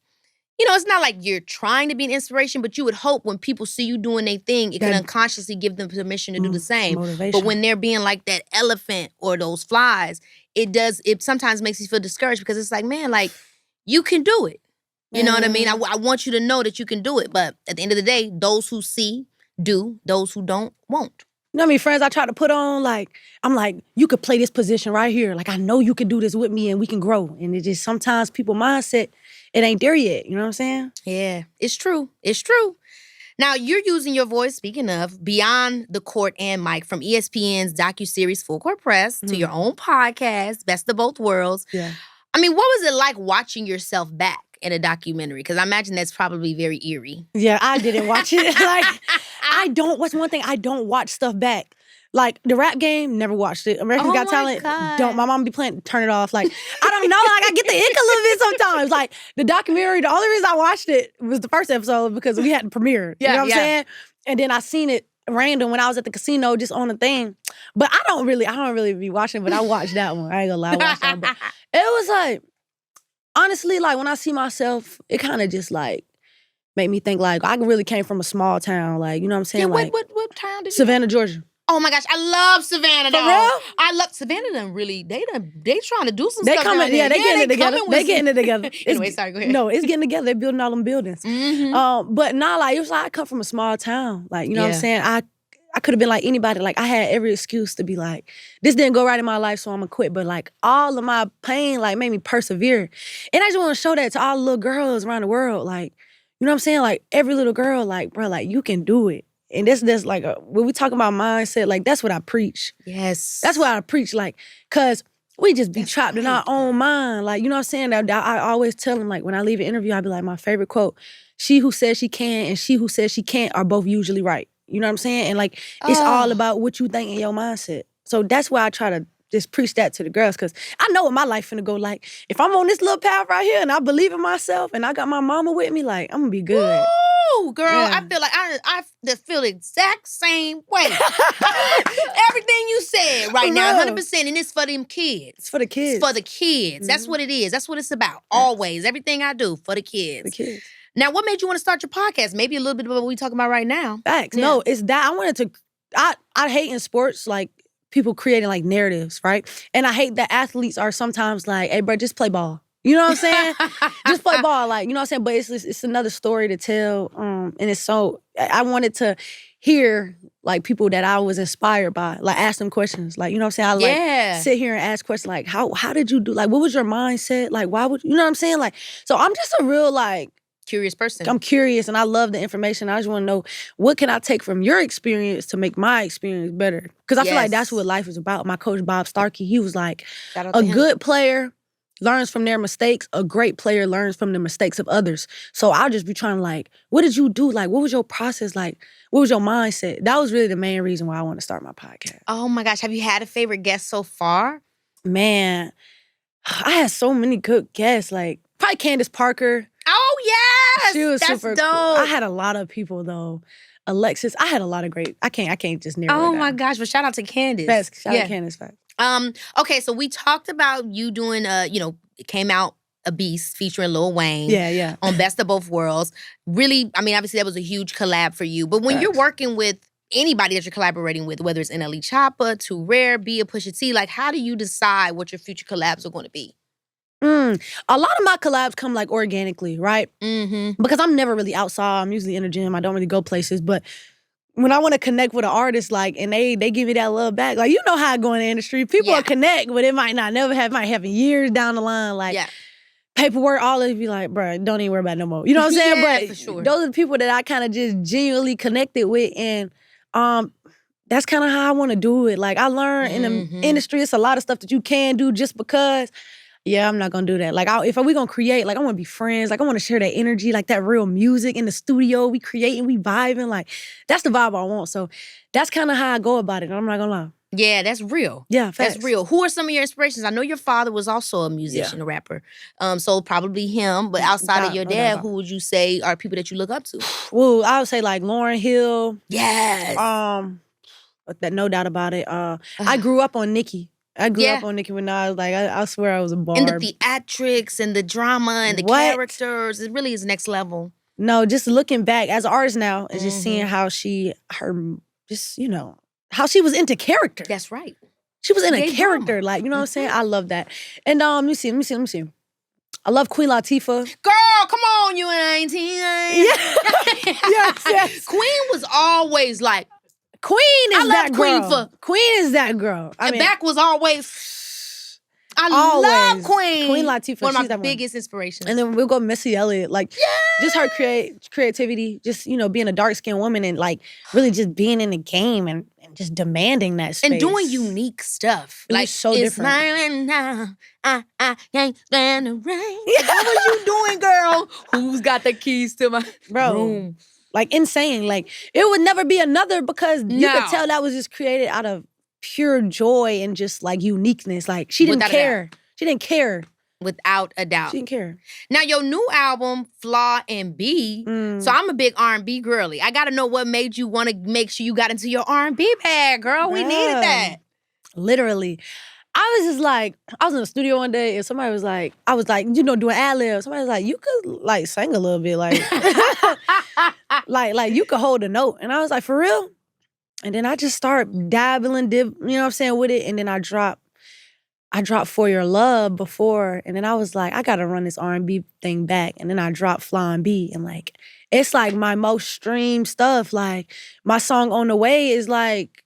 [SPEAKER 1] it's not like you're trying to be an inspiration, but you would hope when people see you doing their thing, it can unconsciously give them permission to do the same.
[SPEAKER 2] Motivation.
[SPEAKER 1] But when they're being like that elephant or those flies, it sometimes makes you feel discouraged because it's like, man, like, you can do it. You know what I mean? I want you to know that you can do it. But at the end of the day, those who see, do. Those who don't, won't.
[SPEAKER 2] You know how many friends I try to put on? Like, I'm like, you could play this position right here. Like, I know you could do this with me and we can grow. And it just sometimes people mindset, it ain't there yet. You know what I'm saying?
[SPEAKER 1] Yeah, it's true. It's true. Now, you're using your voice, speaking of, beyond the court and mic, from ESPN's docuseries Full Court Press to your own podcast, Best of Both Worlds.
[SPEAKER 2] Yeah.
[SPEAKER 1] I mean, what was it like watching yourself back in a documentary? Because I imagine that's probably very eerie.
[SPEAKER 2] Yeah, I didn't watch it. What's one thing? I don't watch stuff back. Like, The Rap Game, never watched it. American Got Talent, don't. My mom be playing, turn it off. Like, I don't know. Like, I get the ick a little bit sometimes. Like, the documentary, the only reason I watched it was the first episode because we hadn't premiered. You know what I'm saying? And then I seen it random when I was at the casino just on the thing. But I don't really be watching, but I watched that one. I ain't gonna lie, I watched that. But it was like, honestly, like, when I see myself, it kind of just, like, made me think, like, I really came from a small town. Like, you know what I'm saying?
[SPEAKER 1] Yeah,
[SPEAKER 2] like,
[SPEAKER 1] what town did you
[SPEAKER 2] Savannah, Georgia.
[SPEAKER 1] Oh my gosh, I love Savannah.
[SPEAKER 2] For real?
[SPEAKER 1] I love Savannah. They trying to do some
[SPEAKER 2] They
[SPEAKER 1] stuff.
[SPEAKER 2] coming, yeah, they getting it together. They getting it together.
[SPEAKER 1] Anyway, sorry, go ahead.
[SPEAKER 2] No, it's getting together. They're building all them buildings. But nah, like, it was like I come from a small town. Like, you know what I'm saying? I could have been like anybody. Like, I had every excuse to be like, this didn't go right in my life, so I'm gonna quit. But like, all of my pain like made me persevere. And I just want to show that to all the little girls around the world. Like, you know what I'm saying? Like, every little girl, like, bro, like, you can do it. And that's like, when we talk about mindset, like, that's what I preach.
[SPEAKER 1] Yes.
[SPEAKER 2] That's what I preach, like, because we just be trapped in our own mind. Like, you know what I'm saying? I always tell them, like, when I leave an interview, I be like, my favorite quote, she who says she can and she who says she can't are both usually right. You know what I'm saying? And, like, it's all about what you think in your mindset. So that's why I try to just preach that to the girls, because I know what my life finna go like. If I'm on this little path right here and I believe in myself and I got my mama with me, like, I'm gonna be good.
[SPEAKER 1] Woo, girl, I feel like I just feel the exact same way. Everything you said right now, 100%, and it's for them kids.
[SPEAKER 2] It's for the kids.
[SPEAKER 1] It's for the kids. That's what it is. That's what it's about. Always. Everything I do, for the kids.
[SPEAKER 2] The kids.
[SPEAKER 1] Now, what made you want to start your podcast? Maybe a little bit about what we're talking about right now.
[SPEAKER 2] Facts. Yeah. No, it's that I wanted to, I hate in sports, like, people creating, like, narratives, right? And I hate that athletes are sometimes like, hey, bro, just play ball. You know what I'm saying? Just play ball, like, you know what I'm saying? But it's another story to tell, and it's so, I wanted to hear, like, people that I was inspired by, like, ask them questions, like, you know what I'm saying? I, like, sit here and ask questions, like, how did you do, like, what was your mindset? Like, why would, you know what I'm saying? Like, so I'm just a real, like,
[SPEAKER 1] curious person.
[SPEAKER 2] I'm curious and I love the information. I just want to know, what can I take from your experience to make my experience better? Because I feel like that's what life is about. My coach, Bob Starkey, he was like, a good player learns from their mistakes. A great player learns from the mistakes of others. So I'll just be trying to, like, what did you do? Like, what was your process? Like, what was your mindset? That was really the main reason why I want to start my podcast.
[SPEAKER 1] Oh my gosh. Have you had a favorite guest so far?
[SPEAKER 2] Man, I had so many good guests. Like, probably Candace Parker.
[SPEAKER 1] Oh, yes!
[SPEAKER 2] She was
[SPEAKER 1] That's
[SPEAKER 2] super
[SPEAKER 1] dope.
[SPEAKER 2] cool. I had a lot of people, though. Alexis, I had a lot of great, I can't just narrow it down.
[SPEAKER 1] Oh my gosh, but shout out to Candace.
[SPEAKER 2] Facts, shout out to Candace, facts.
[SPEAKER 1] Okay, so we talked about you doing, it came out A Beast featuring Lil Wayne.
[SPEAKER 2] Yeah.
[SPEAKER 1] On Best of Both Worlds. Really, I mean, obviously that was a huge collab for you. But when you're working with anybody that you're collaborating with, whether it's NLE Choppa, Too Rare, Bia, Pusha T, like, how do you decide what your future collabs are going to be?
[SPEAKER 2] A lot of my collabs come, like, organically, right?
[SPEAKER 1] Mm-hmm.
[SPEAKER 2] Because I'm never really outside. I'm usually in the gym. I don't really go places. But when I want to connect with an artist, like, and they give me that love back, like, you know how I go in the industry. People will connect, but it might not never have, might happen years down the line. Like, paperwork, all of it be like, bro, don't even worry about it no more. You know what I'm saying? But
[SPEAKER 1] for sure.
[SPEAKER 2] Those are the people that I kind of just genuinely connected with. And that's kind of how I want to do it. Like, I learned in the industry, it's a lot of stuff that you can do just because. Yeah, I'm not gonna do that. Like, if we gonna create, like, I wanna be friends. Like, I wanna share that energy, like that real music in the studio. We creating, we vibing. Like, that's the vibe I want. So that's kind of how I go about it. I'm not gonna lie.
[SPEAKER 1] Yeah, that's real.
[SPEAKER 2] Yeah, facts.
[SPEAKER 1] That's real. Who are some of your inspirations? I know your father was also a musician, a rapper. So probably him. But outside of your dad, who would you say are people that you look up to?
[SPEAKER 2] Well, I would say, like, Lauryn Hill.
[SPEAKER 1] Yes.
[SPEAKER 2] That, no doubt about it. I grew up on Nicki. I grew up on Nicki Minaj. Like, I swear I was a barb.
[SPEAKER 1] And the theatrics and the drama and the characters. It really is next level.
[SPEAKER 2] No, just looking back as an artist now and just seeing how how she was into character.
[SPEAKER 1] That's right.
[SPEAKER 2] She was in a character. Drama. Like, you know what I'm saying? I love that. And let me see. I love Queen Latifah.
[SPEAKER 1] Girl, come on, you ain't 19.
[SPEAKER 2] Yes.
[SPEAKER 1] Queen was always like,
[SPEAKER 2] Queen is that girl. Queen is that girl.
[SPEAKER 1] I mean, back was always. I love Queen.
[SPEAKER 2] Queen Latifah.
[SPEAKER 1] One of my biggest inspirations.
[SPEAKER 2] And then we'll go Missy Elliott. Like, just her creativity, just, being a dark-skinned woman and, like, really just being in the game and just demanding that space.
[SPEAKER 1] And doing unique stuff.
[SPEAKER 2] It was so different.
[SPEAKER 1] I can't stand the rain. What was you doing, girl? Who's got the keys to my room?
[SPEAKER 2] Like, insane. Like, it would never be another because you could tell that was just created out of pure joy and just, like, uniqueness. Like, she didn't care. She didn't care.
[SPEAKER 1] Without a doubt.
[SPEAKER 2] She didn't care.
[SPEAKER 1] Now, your new album, Flau'Jae, so I'm a big R&B girly. I got to know what made you want to make sure you got into your R&B bag, girl. We needed that.
[SPEAKER 2] Literally. I was just like, I was in the studio one day and somebody was like, I was like, doing ad-libs. Somebody was like, you could, like, sing a little bit, like, like you could hold a note. And I was like, for real? And then I just start dabbling, you know what I'm saying, with it. And then I dropped For Your Love before. And then I was like, I got to run this R&B thing back. And then I dropped Flau'Jae. And, like, it's, like, my most streamed stuff. Like, my song On The Way is, like,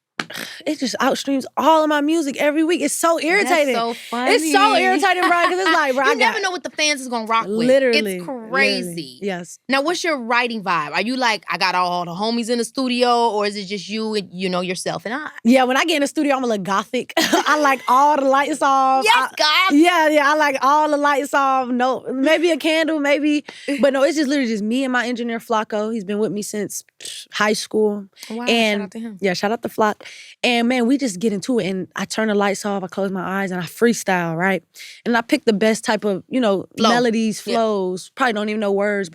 [SPEAKER 2] it just outstreams all of my music every week. It's so irritating.
[SPEAKER 1] That's so funny.
[SPEAKER 2] It's so irritating, bro, because it's like, bro,
[SPEAKER 1] you never know what the fans is gonna rock with.
[SPEAKER 2] Literally.
[SPEAKER 1] It's crazy.
[SPEAKER 2] Yes.
[SPEAKER 1] Now, what's your writing vibe? Are you like, I got all the homies in the studio, or is it just you and yourself and I?
[SPEAKER 2] Yeah, when I get in the studio, I'm a little gothic. I like all the lights off.
[SPEAKER 1] Yes, God.
[SPEAKER 2] Yeah, I like all the lights off. No, maybe a candle, maybe. But no, it's just literally just me and my engineer, Flau'Jae. He's been with me since high school.
[SPEAKER 1] Wow,
[SPEAKER 2] and
[SPEAKER 1] shout out to him.
[SPEAKER 2] Yeah, shout out to Flock. And man, we just get into it. And I turn the lights off, I close my eyes, and I freestyle, right? And I pick the best type of, melodies, flows. Probably don't even know words,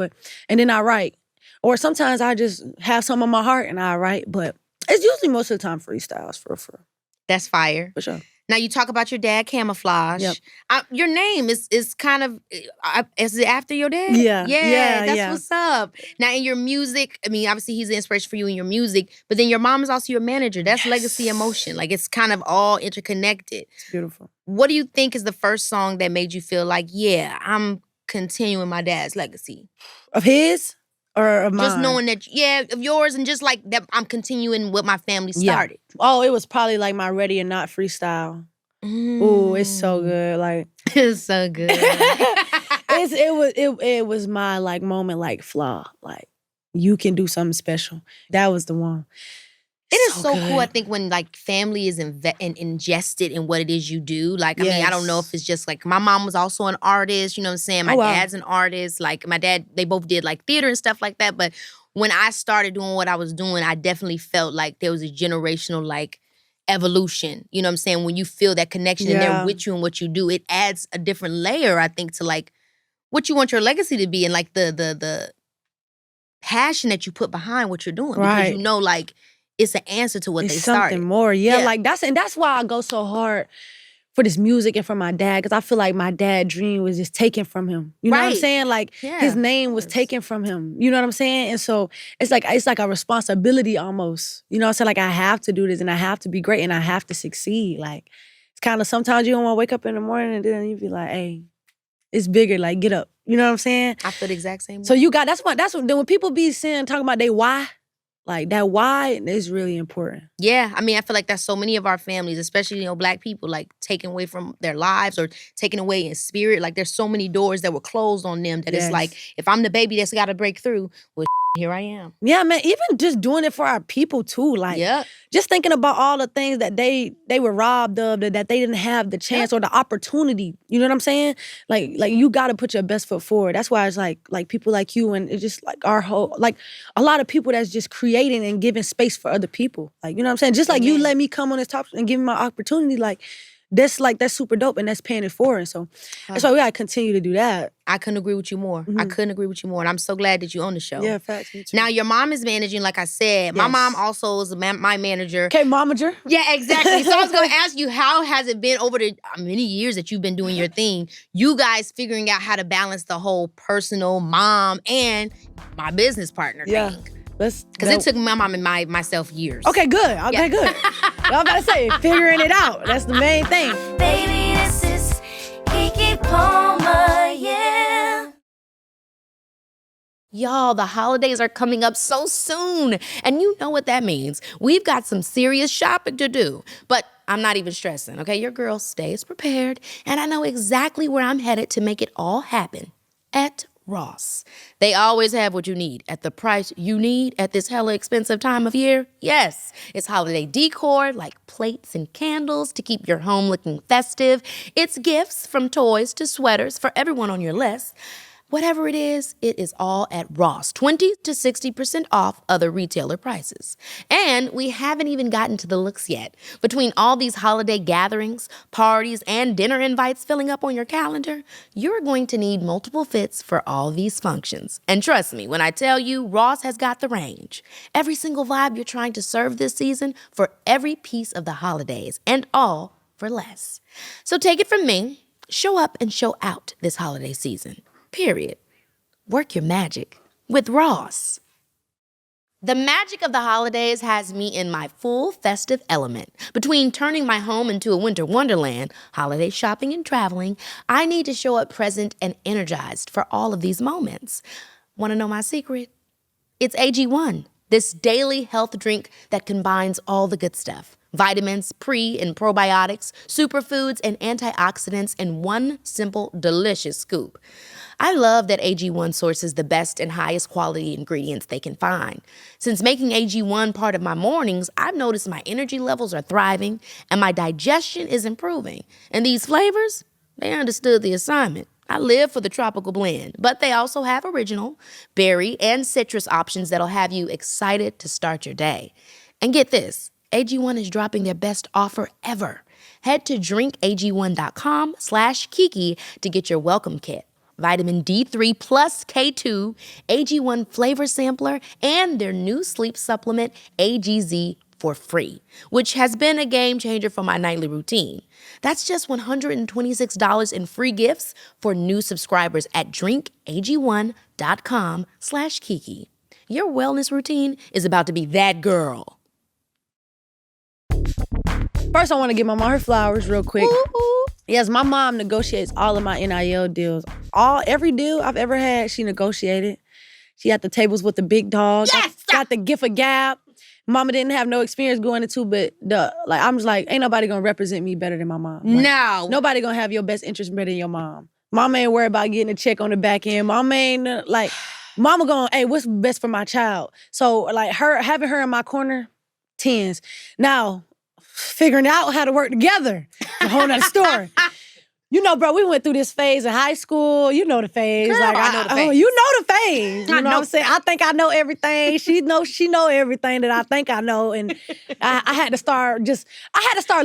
[SPEAKER 2] and then I write. Or sometimes I just have some on my heart and I write. But it's usually most of the time freestyles, for
[SPEAKER 1] That's fire.
[SPEAKER 2] For sure.
[SPEAKER 1] Now, you talk about your dad, Camouflage.
[SPEAKER 2] Yep.
[SPEAKER 1] Your name is kind of, is it after your dad?
[SPEAKER 2] Yeah.
[SPEAKER 1] That's what's up. Now, in your music, I mean, obviously he's the inspiration for you in your music, but then your mom is also your manager. That's Legacy Emotion. Like, it's kind of all interconnected.
[SPEAKER 2] It's beautiful.
[SPEAKER 1] What do you think is the first song that made you feel like, yeah, I'm continuing my dad's legacy?
[SPEAKER 2] Of his? Or of mine?
[SPEAKER 1] Just knowing that, of yours, and just like that I'm continuing what my family started.
[SPEAKER 2] Yeah. Oh, it was probably like my Ready or Not freestyle. Ooh, it's so good. Like
[SPEAKER 1] it's so good.
[SPEAKER 2] it was my like moment, like Flaw. Like, you can do something special. That was the one.
[SPEAKER 1] It is so cool, I think, when like family is ingested in what it is you do. Like, I mean, I don't know if it's just like, my mom was also an artist, you know what I'm saying? My dad's an artist. Like, my dad, they both did like theater and stuff like that. But when I started doing what I was doing, I definitely felt like there was a generational like evolution. You know what I'm saying? When you feel that connection and they're with you and what you do, it adds a different layer, I think, to like what you want your legacy to be, and like the passion that you put behind what you're doing.
[SPEAKER 2] Right.
[SPEAKER 1] Because like, it's an answer to what they started.
[SPEAKER 2] Something more, like that's why I go so hard for this music and for my dad, because I feel like my dad's dream was just taken from him. You know what I'm saying? Like, his name was taken from him. You know what I'm saying? And so it's like a responsibility almost. You know what I'm saying? Like, I have to do this and I have to be great and I have to succeed. Like, it's kind of, sometimes you don't want to wake up in the morning and then you be like, hey, it's bigger. Like, get up. You know what I'm saying?
[SPEAKER 1] I feel the exact same way.
[SPEAKER 2] So that's what then when people be talking about they why. Like, that why is really important. Yeah.
[SPEAKER 1] I mean, I feel like that's so many of our families, especially, Black people, like, taken away from their lives or taken away in spirit. Like, there's so many doors that were closed on them that it's like, if I'm the baby that's got to break through, well, here I am.
[SPEAKER 2] Yeah, man. Even just doing it for our people, too. Like, just thinking about all the things that they were robbed of, that they didn't have the chance or the opportunity. You know what I'm saying? Like you got to put your best foot forward. That's why it's like people like you, and it's just like our whole, like a lot of people that's just creating and giving space for other people. Like, you know what I'm saying? Just like you let me come on this topic and give me my opportunity, that's super dope, and that's paying it forward. And so that's why we gotta continue to do that.
[SPEAKER 1] I couldn't agree with you more. I couldn't agree with you more. And I'm so glad that you're on the show.
[SPEAKER 2] Yeah, facts.
[SPEAKER 1] Now, your mom is managing, like I said. My mom also is my manager.
[SPEAKER 2] Okay, momager.
[SPEAKER 1] Yeah, exactly. So I was going to ask you, how has it been over the many years that you've been doing your thing, you guys figuring out how to balance the whole personal, mom, and my business partner thing? Because it took my mom and myself years.
[SPEAKER 2] Okay, good. Okay, good. I'm about to say, figuring it out. That's the main thing.
[SPEAKER 3] Baby, this is Keke Palmer, yeah.
[SPEAKER 1] Y'all, the holidays are coming up so soon. And you know what that means. We've got some serious shopping to do. But I'm not even stressing, okay? Your girl stays prepared. And I know exactly where I'm headed to make it all happen. At Ross. They always have what you need at the price you need at this hella expensive time of year. Yes, it's holiday decor like plates and candles to keep your home looking festive. It's gifts from toys to sweaters for everyone on your list. Whatever it is all at Ross. 20 to 60% off other retailer prices. And we haven't even gotten to the looks yet. Between all these holiday gatherings, parties, and dinner invites filling up on your calendar, you're going to need multiple fits for all these functions. And trust me, when I tell you, Ross has got the range. Every single vibe you're trying to serve this season for every piece of the holidays, and all for less. So take it from me, show up and show out this holiday season. Period. Work your magic with Ross. The magic of the holidays has me in my full festive element. Between turning my home into a winter wonderland, holiday shopping and traveling, I need to show up present and energized for all of these moments. Want to know my secret? It's AG1, this daily health drink that combines all the good stuff. Vitamins, pre- and probiotics, superfoods, and antioxidants in one simple, delicious scoop. I love that AG1 sources the best and highest quality ingredients they can find. Since making AG1 part of my mornings, I've noticed my energy levels are thriving and my digestion is improving. And these flavors, they understood the assignment. I live for the tropical blend, but they also have original, berry, and citrus options that'll have you excited to start your day. And get this, AG1 is dropping their best offer ever. Head to drinkag1.com/Keke to get your welcome kit. Vitamin D3 plus K2, AG1 flavor sampler, and their new sleep supplement, AGZ, for free, which has been a game changer for my nightly routine. That's just $126 in free gifts for new subscribers at drinkag1.com/Keke. Your wellness routine is about to be that girl.
[SPEAKER 2] First, I want to give my mom her flowers real quick.
[SPEAKER 1] Ooh.
[SPEAKER 2] Yes, my mom negotiates all of my NIL deals. Every deal I've ever had, she negotiated. She had the tables with the big dog.
[SPEAKER 1] Yes!
[SPEAKER 2] Got the gift of gab. Mama didn't have no experience going into, but I'm just like, ain't nobody gonna represent me better than my mom. Like,
[SPEAKER 1] No.
[SPEAKER 2] Nobody gonna have your best interest better than your mom. Mama ain't worried about getting a check on the back end. Mama ain't mama going, hey, what's best for my child? So like having her in my corner, tens. Now, figuring out how to work together, a whole nother story. You know, bro, we went through this phase in high school. You know the phase.
[SPEAKER 1] Girl, I know the phase.
[SPEAKER 2] Oh, you know the phase. You
[SPEAKER 1] I
[SPEAKER 2] know what I'm saying? I think I know everything. She know everything that I think I know. And I had to start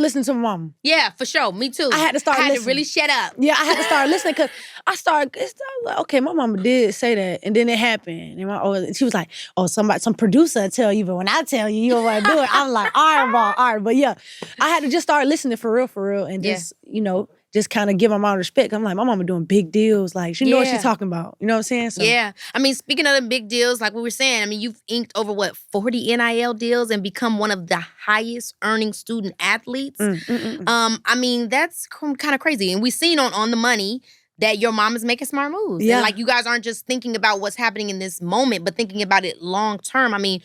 [SPEAKER 2] listening to my mom.
[SPEAKER 1] Yeah, for sure. Me too.
[SPEAKER 2] I had to start
[SPEAKER 1] I had to
[SPEAKER 2] listening.
[SPEAKER 1] really shut up.
[SPEAKER 2] Yeah, I had to start listening because I started like, okay, my mama did say that. And then it happened. And she was like, some producer will tell you, but when I tell you, you don't want to do it. I'm like, all right. But yeah, I had to just start listening for real. And just, just kind of give my mom respect. I'm like, my mama doing big deals. Like, she know what she's talking about. You know what I'm saying? So,
[SPEAKER 1] yeah. I mean, speaking of the big deals, like we were saying, I mean, you've inked over, 40 NIL deals and become one of the highest earning student athletes. I mean, that's kind of crazy. And we've seen on The Money that your mom is making smart moves.
[SPEAKER 2] Yeah.
[SPEAKER 1] And like, you guys aren't just thinking about what's happening in this moment, but thinking about it long term. I mean,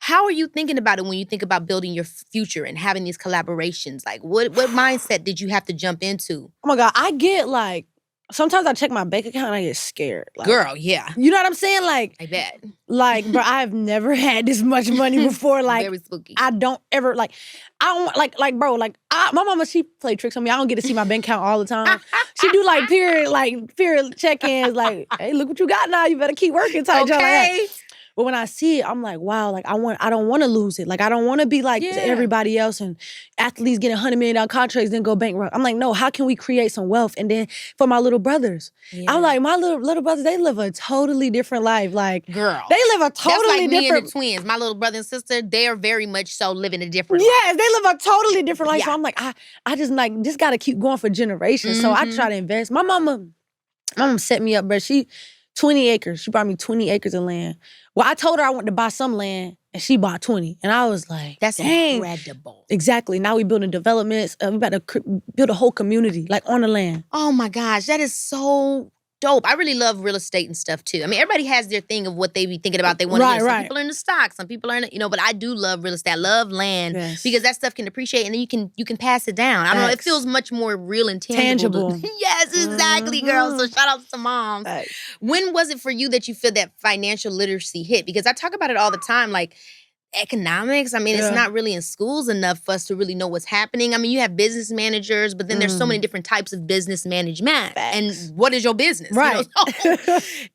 [SPEAKER 1] how are you thinking about it when you think about building your future and having these collaborations? Like, what mindset did you have to jump into?
[SPEAKER 2] Oh my God, I get like, sometimes I check my bank account and I get scared. Like,
[SPEAKER 1] Girl, yeah.
[SPEAKER 2] You know what I'm saying? Like,
[SPEAKER 1] I bet.
[SPEAKER 2] Like, bro, I've never had this much money before. Like,
[SPEAKER 1] very spooky.
[SPEAKER 2] I don't ever, like, I don't, bro, my mama, she play tricks on me. I don't get to see my bank account all the time. She do period check-ins, like, hey, look what you got now. You better keep working type job like that. But when I see it, I'm like, wow, like I don't want to lose it. Like I don't want to be like everybody else and athletes getting $100 million contracts then go bankrupt. I'm like, no, how can we create some wealth? And then for my little brothers, I'm like, my little brothers, they live a totally different life. Like,
[SPEAKER 1] girl,
[SPEAKER 2] they live a totally
[SPEAKER 1] that's like
[SPEAKER 2] different.
[SPEAKER 1] Me and the twins, my little brother and sister, they are very much so living a different
[SPEAKER 2] life. They live a totally different life.
[SPEAKER 1] Yeah.
[SPEAKER 2] So I'm like, I just like just got to keep going for generations. So I try to invest. My mama set me up, bro. 20 acres. She brought me 20 acres of land. Well, I told her I wanted to buy some land, and she bought 20. And I was like,
[SPEAKER 1] that's
[SPEAKER 2] dang.
[SPEAKER 1] Incredible.
[SPEAKER 2] Exactly. Now we building developments. We about to build a whole community, like on the land.
[SPEAKER 1] Oh my gosh, that is so dope. I really love real estate and stuff too. I mean, everybody has their thing of what they be thinking about. They want to. Some people are in the stock. Some people are in, but I do love real estate. I love land because that stuff can appreciate, and then you can pass it down. I don't know. It feels much more real and tangible. Yes, exactly, girl. So shout out to moms. When was it for you that you feel that financial literacy hit? Because I talk about it all the time, like. Economics, I mean, it's not really in schools enough for us to really know what's happening. I mean, you have business managers, but then there's so many different types of business management. And what is your business?
[SPEAKER 2] Right.
[SPEAKER 1] So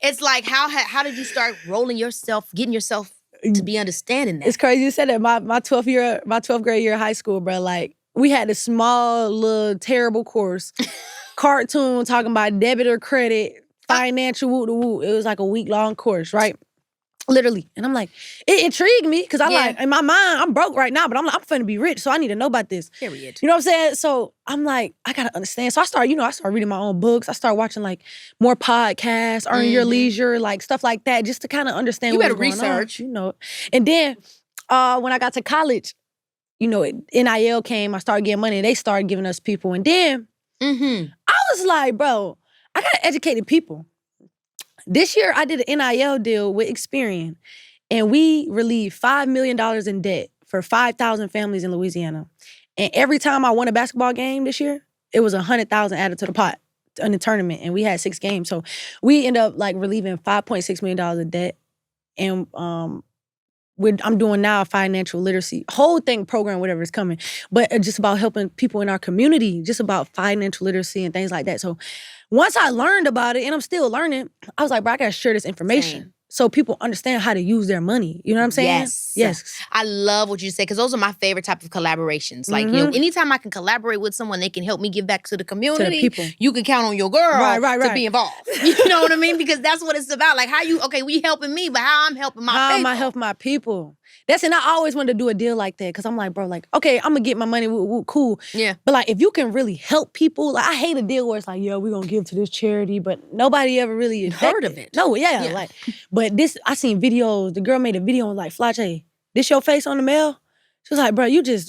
[SPEAKER 1] it's like, how did you start getting yourself to be understanding that?
[SPEAKER 2] It's crazy you said that. My 12th grade year of high school, bro, like, we had this small, little, terrible course, cartoon talking about debit or credit, financial woo-to-woo. It was like a week-long course, right? Literally. And I'm like, it intrigued me because like, in my mind, I'm broke right now, but I'm like, I'm finna be rich, so I need to know about this.
[SPEAKER 1] Period.
[SPEAKER 2] You know what I'm saying? So I'm like, I gotta understand. So I started reading my own books. I started watching like more podcasts, Earn Your Leisure, like stuff like that, just to kind of understand what was going
[SPEAKER 1] research.
[SPEAKER 2] On, And then when I got to college, NIL came, I started getting money, and they started giving us people. And then I was like, bro, I gotta educate people. This year, I did an NIL deal with Experian, and we relieved $5 million in debt for 5,000 families in Louisiana. And every time I won a basketball game this year, it was 100,000 added to the pot in the tournament. And we had 6 games. So we end up like relieving $5.6 million of debt. And I'm doing now a financial literacy whole thing program, whatever is coming, but just about helping people in our community, just about financial literacy and things like that. So once I learned about it, and I'm still learning, I was like, bro, I gotta share this information.
[SPEAKER 1] Same.
[SPEAKER 2] So people understand how to use their money. You know what I'm saying?
[SPEAKER 1] Yes. I love what you say, because those are my favorite type of collaborations. Like, you know, anytime I can collaborate with someone, they can help me give back to the community.
[SPEAKER 2] To the people.
[SPEAKER 1] You can count on your girl to be involved. You know what I mean? Because that's what it's about. Like, we helping me, but how I'm helping my people.
[SPEAKER 2] How am I helping my people? And I always wanted to do a deal like that, because I'm like, bro, like, okay, I'm gonna get my money, cool.
[SPEAKER 1] Yeah.
[SPEAKER 2] But like, if you can really help people, like, I hate a deal where it's like, yeah, we're gonna give to this charity, but nobody ever really
[SPEAKER 1] heard of it.
[SPEAKER 2] No, like, but this, I seen videos, the girl made a video like, Flau'Jae, this your face on the mail? She was like, bro, you just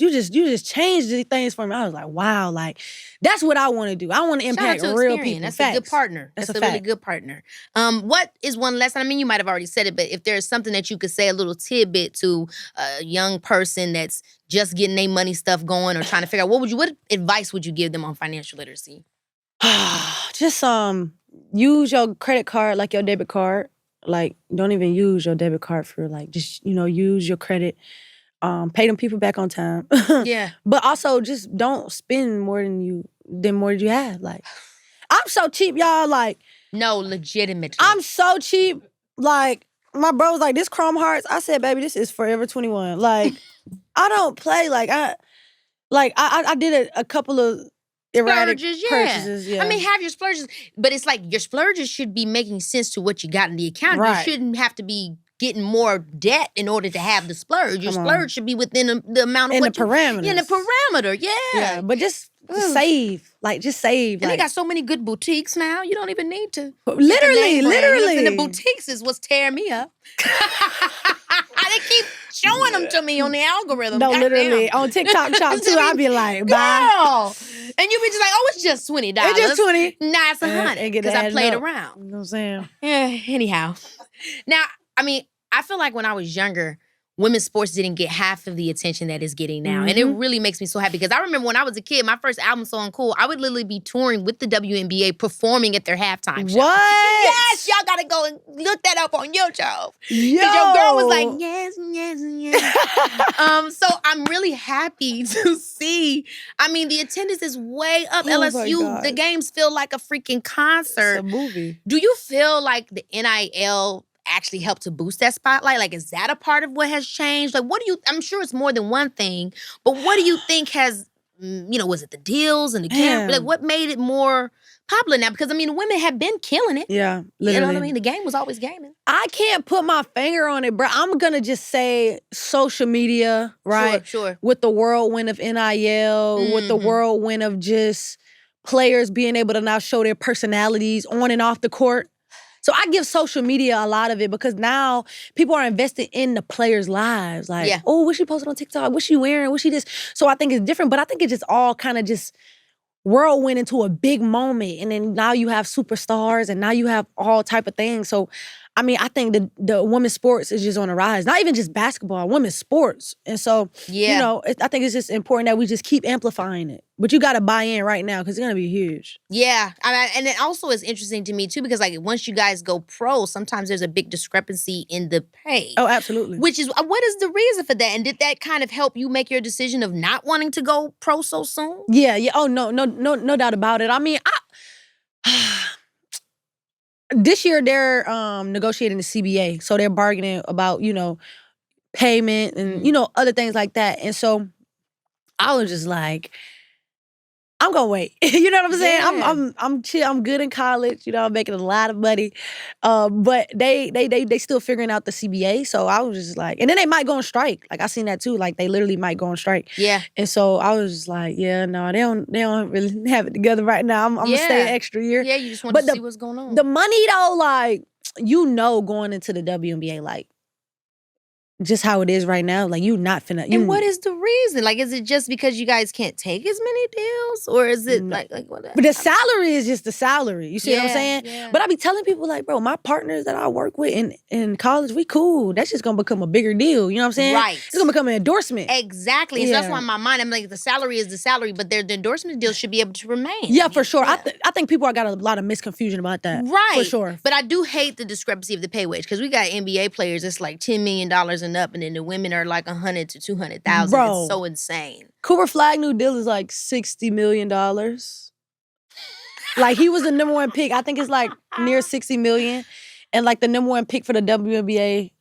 [SPEAKER 2] changed the things for me. I was like, wow, like, that's what I want to do. I want to impact real people.
[SPEAKER 1] That's
[SPEAKER 2] Facts.
[SPEAKER 1] a good partner. That's a really good partner. What is one lesson? I mean, you might have already said it, but if there's something that you could say, a little tidbit to a young person that's just getting their money stuff going or trying to figure out, what advice would you give them on financial literacy?
[SPEAKER 2] Just use your credit card like your debit card. Like, don't even use your debit card for like, just, use your credit. Pay them people back on time.
[SPEAKER 1] Yeah.
[SPEAKER 2] But also just don't spend more than you have. Like, I'm so cheap, y'all. Like,
[SPEAKER 1] no, legitimately.
[SPEAKER 2] I'm so cheap. Like, my bro was like, this Chrome Hearts. I said, baby, this is Forever 21. Like, I don't play. Like, I did a couple of erratic purchases. Yeah.
[SPEAKER 1] I mean, have your splurges, but it's like your splurges should be making sense to what you got in the account.
[SPEAKER 2] Right.
[SPEAKER 1] You shouldn't have to be getting more debt in order to have the splurge. Your splurge should be within the amount of
[SPEAKER 2] parameters.
[SPEAKER 1] In the parameter,
[SPEAKER 2] Yeah, but just save. Like, just save.
[SPEAKER 1] And they got so many good boutiques now. You don't even need to.
[SPEAKER 2] Literally.
[SPEAKER 1] And the boutiques is what's tearing me up. They keep showing them to me on the algorithm.
[SPEAKER 2] No, literally. On TikTok shop too, I'll be like, bye.
[SPEAKER 1] Girl. And you be just like, oh, it's just $20.
[SPEAKER 2] It's just 20.
[SPEAKER 1] Nah, it's 100. Because I played around.
[SPEAKER 2] You know what I'm saying?
[SPEAKER 1] Yeah, anyhow. Now, I mean, I feel like when I was younger, women's sports didn't get half of the attention that it's getting now. And it really makes me so happy, because I remember when I was a kid, my first album, So Uncool, I would literally be touring with the WNBA, performing at their halftime show.
[SPEAKER 2] What?
[SPEAKER 1] Yes, y'all gotta go and look that up on YouTube.
[SPEAKER 2] Yo.
[SPEAKER 1] Because your girl was like, yes. So I'm really happy to see. I mean, the attendance is way up. LSU, the games feel like a freaking concert.
[SPEAKER 2] It's a movie.
[SPEAKER 1] Do you feel like the NIL actually helped to boost that spotlight? Like, is that a part of what has changed? Like, I'm sure it's more than one thing, but what do you think has, was it the deals and the camera? Like, what made it more popular now? Because, I mean, women have been killing it.
[SPEAKER 2] Yeah, literally.
[SPEAKER 1] You know what I mean? The game was always gaming.
[SPEAKER 2] I can't put my finger on it, bro. I'm going to just say social media, right?
[SPEAKER 1] Sure.
[SPEAKER 2] With the whirlwind of NIL, with the whirlwind of just players being able to now show their personalities on and off the court. So I give social media a lot of it, because now people are invested in the players' lives. Like, oh, what she posted on TikTok? What she wearing? What she this? So I think it's different, but I think it just all kind of just whirlwind into a big moment. And then now you have superstars, and now you have all type of things. So, I mean, I think the women's sports is just on the rise. Not even just basketball, women's sports. And so, I think it's just important that we just keep amplifying it. But you got to buy in right now, because it's going to be huge.
[SPEAKER 1] Yeah. And it also is interesting to me, too, because, like, once you guys go pro, sometimes there's a big discrepancy in the pay.
[SPEAKER 2] Oh, absolutely.
[SPEAKER 1] What is the reason for that? And did that kind of help you make your decision of not wanting to go pro so soon?
[SPEAKER 2] Yeah. Oh, no doubt about it. I mean, this year they're negotiating the CBA. So they're bargaining about, payment and, other things like that. And so I was just like, I'm gonna wait. You know what I'm saying?
[SPEAKER 1] Yeah.
[SPEAKER 2] I'm chill. I'm good in college. I'm making a lot of money. But they still figuring out the CBA. So I was just like, and then they might go on strike. Like, I seen that too. Like, they literally might go on strike.
[SPEAKER 1] Yeah.
[SPEAKER 2] And so I was just like, yeah, no, they don't really have it together right now. I'm gonna stay an extra year.
[SPEAKER 1] Yeah, you just want to see what's going on.
[SPEAKER 2] The money though, like, going into the WNBA, like, just how it is right now. Like, you not finna.
[SPEAKER 1] And what is the reason? Like, is it just because you guys can't take as many deals? Or is it like what?
[SPEAKER 2] But the salary is just the salary. You see what I'm saying?
[SPEAKER 1] Yeah.
[SPEAKER 2] But I be telling people, like, bro, my partners that I work with in college, we cool. That's just gonna become a bigger deal. You know what I'm saying?
[SPEAKER 1] Right.
[SPEAKER 2] It's gonna become an endorsement.
[SPEAKER 1] Exactly. And so that's why in my mind, I'm like, the salary is the salary, but the endorsement deals should be able to remain.
[SPEAKER 2] Yeah, for sure. I think people got a lot of misconfusion about that.
[SPEAKER 1] Right.
[SPEAKER 2] For sure.
[SPEAKER 1] But I do hate the discrepancy of the pay wage because we got NBA players that's like $10 million and up, and then the women are like 100 to 200,000.
[SPEAKER 2] Bro.
[SPEAKER 1] It's so insane.
[SPEAKER 2] Cooper Flag new deal is like $60 million. Like, he was the number one pick. I think it's like near 60 million. And like the number one pick for the WNBA,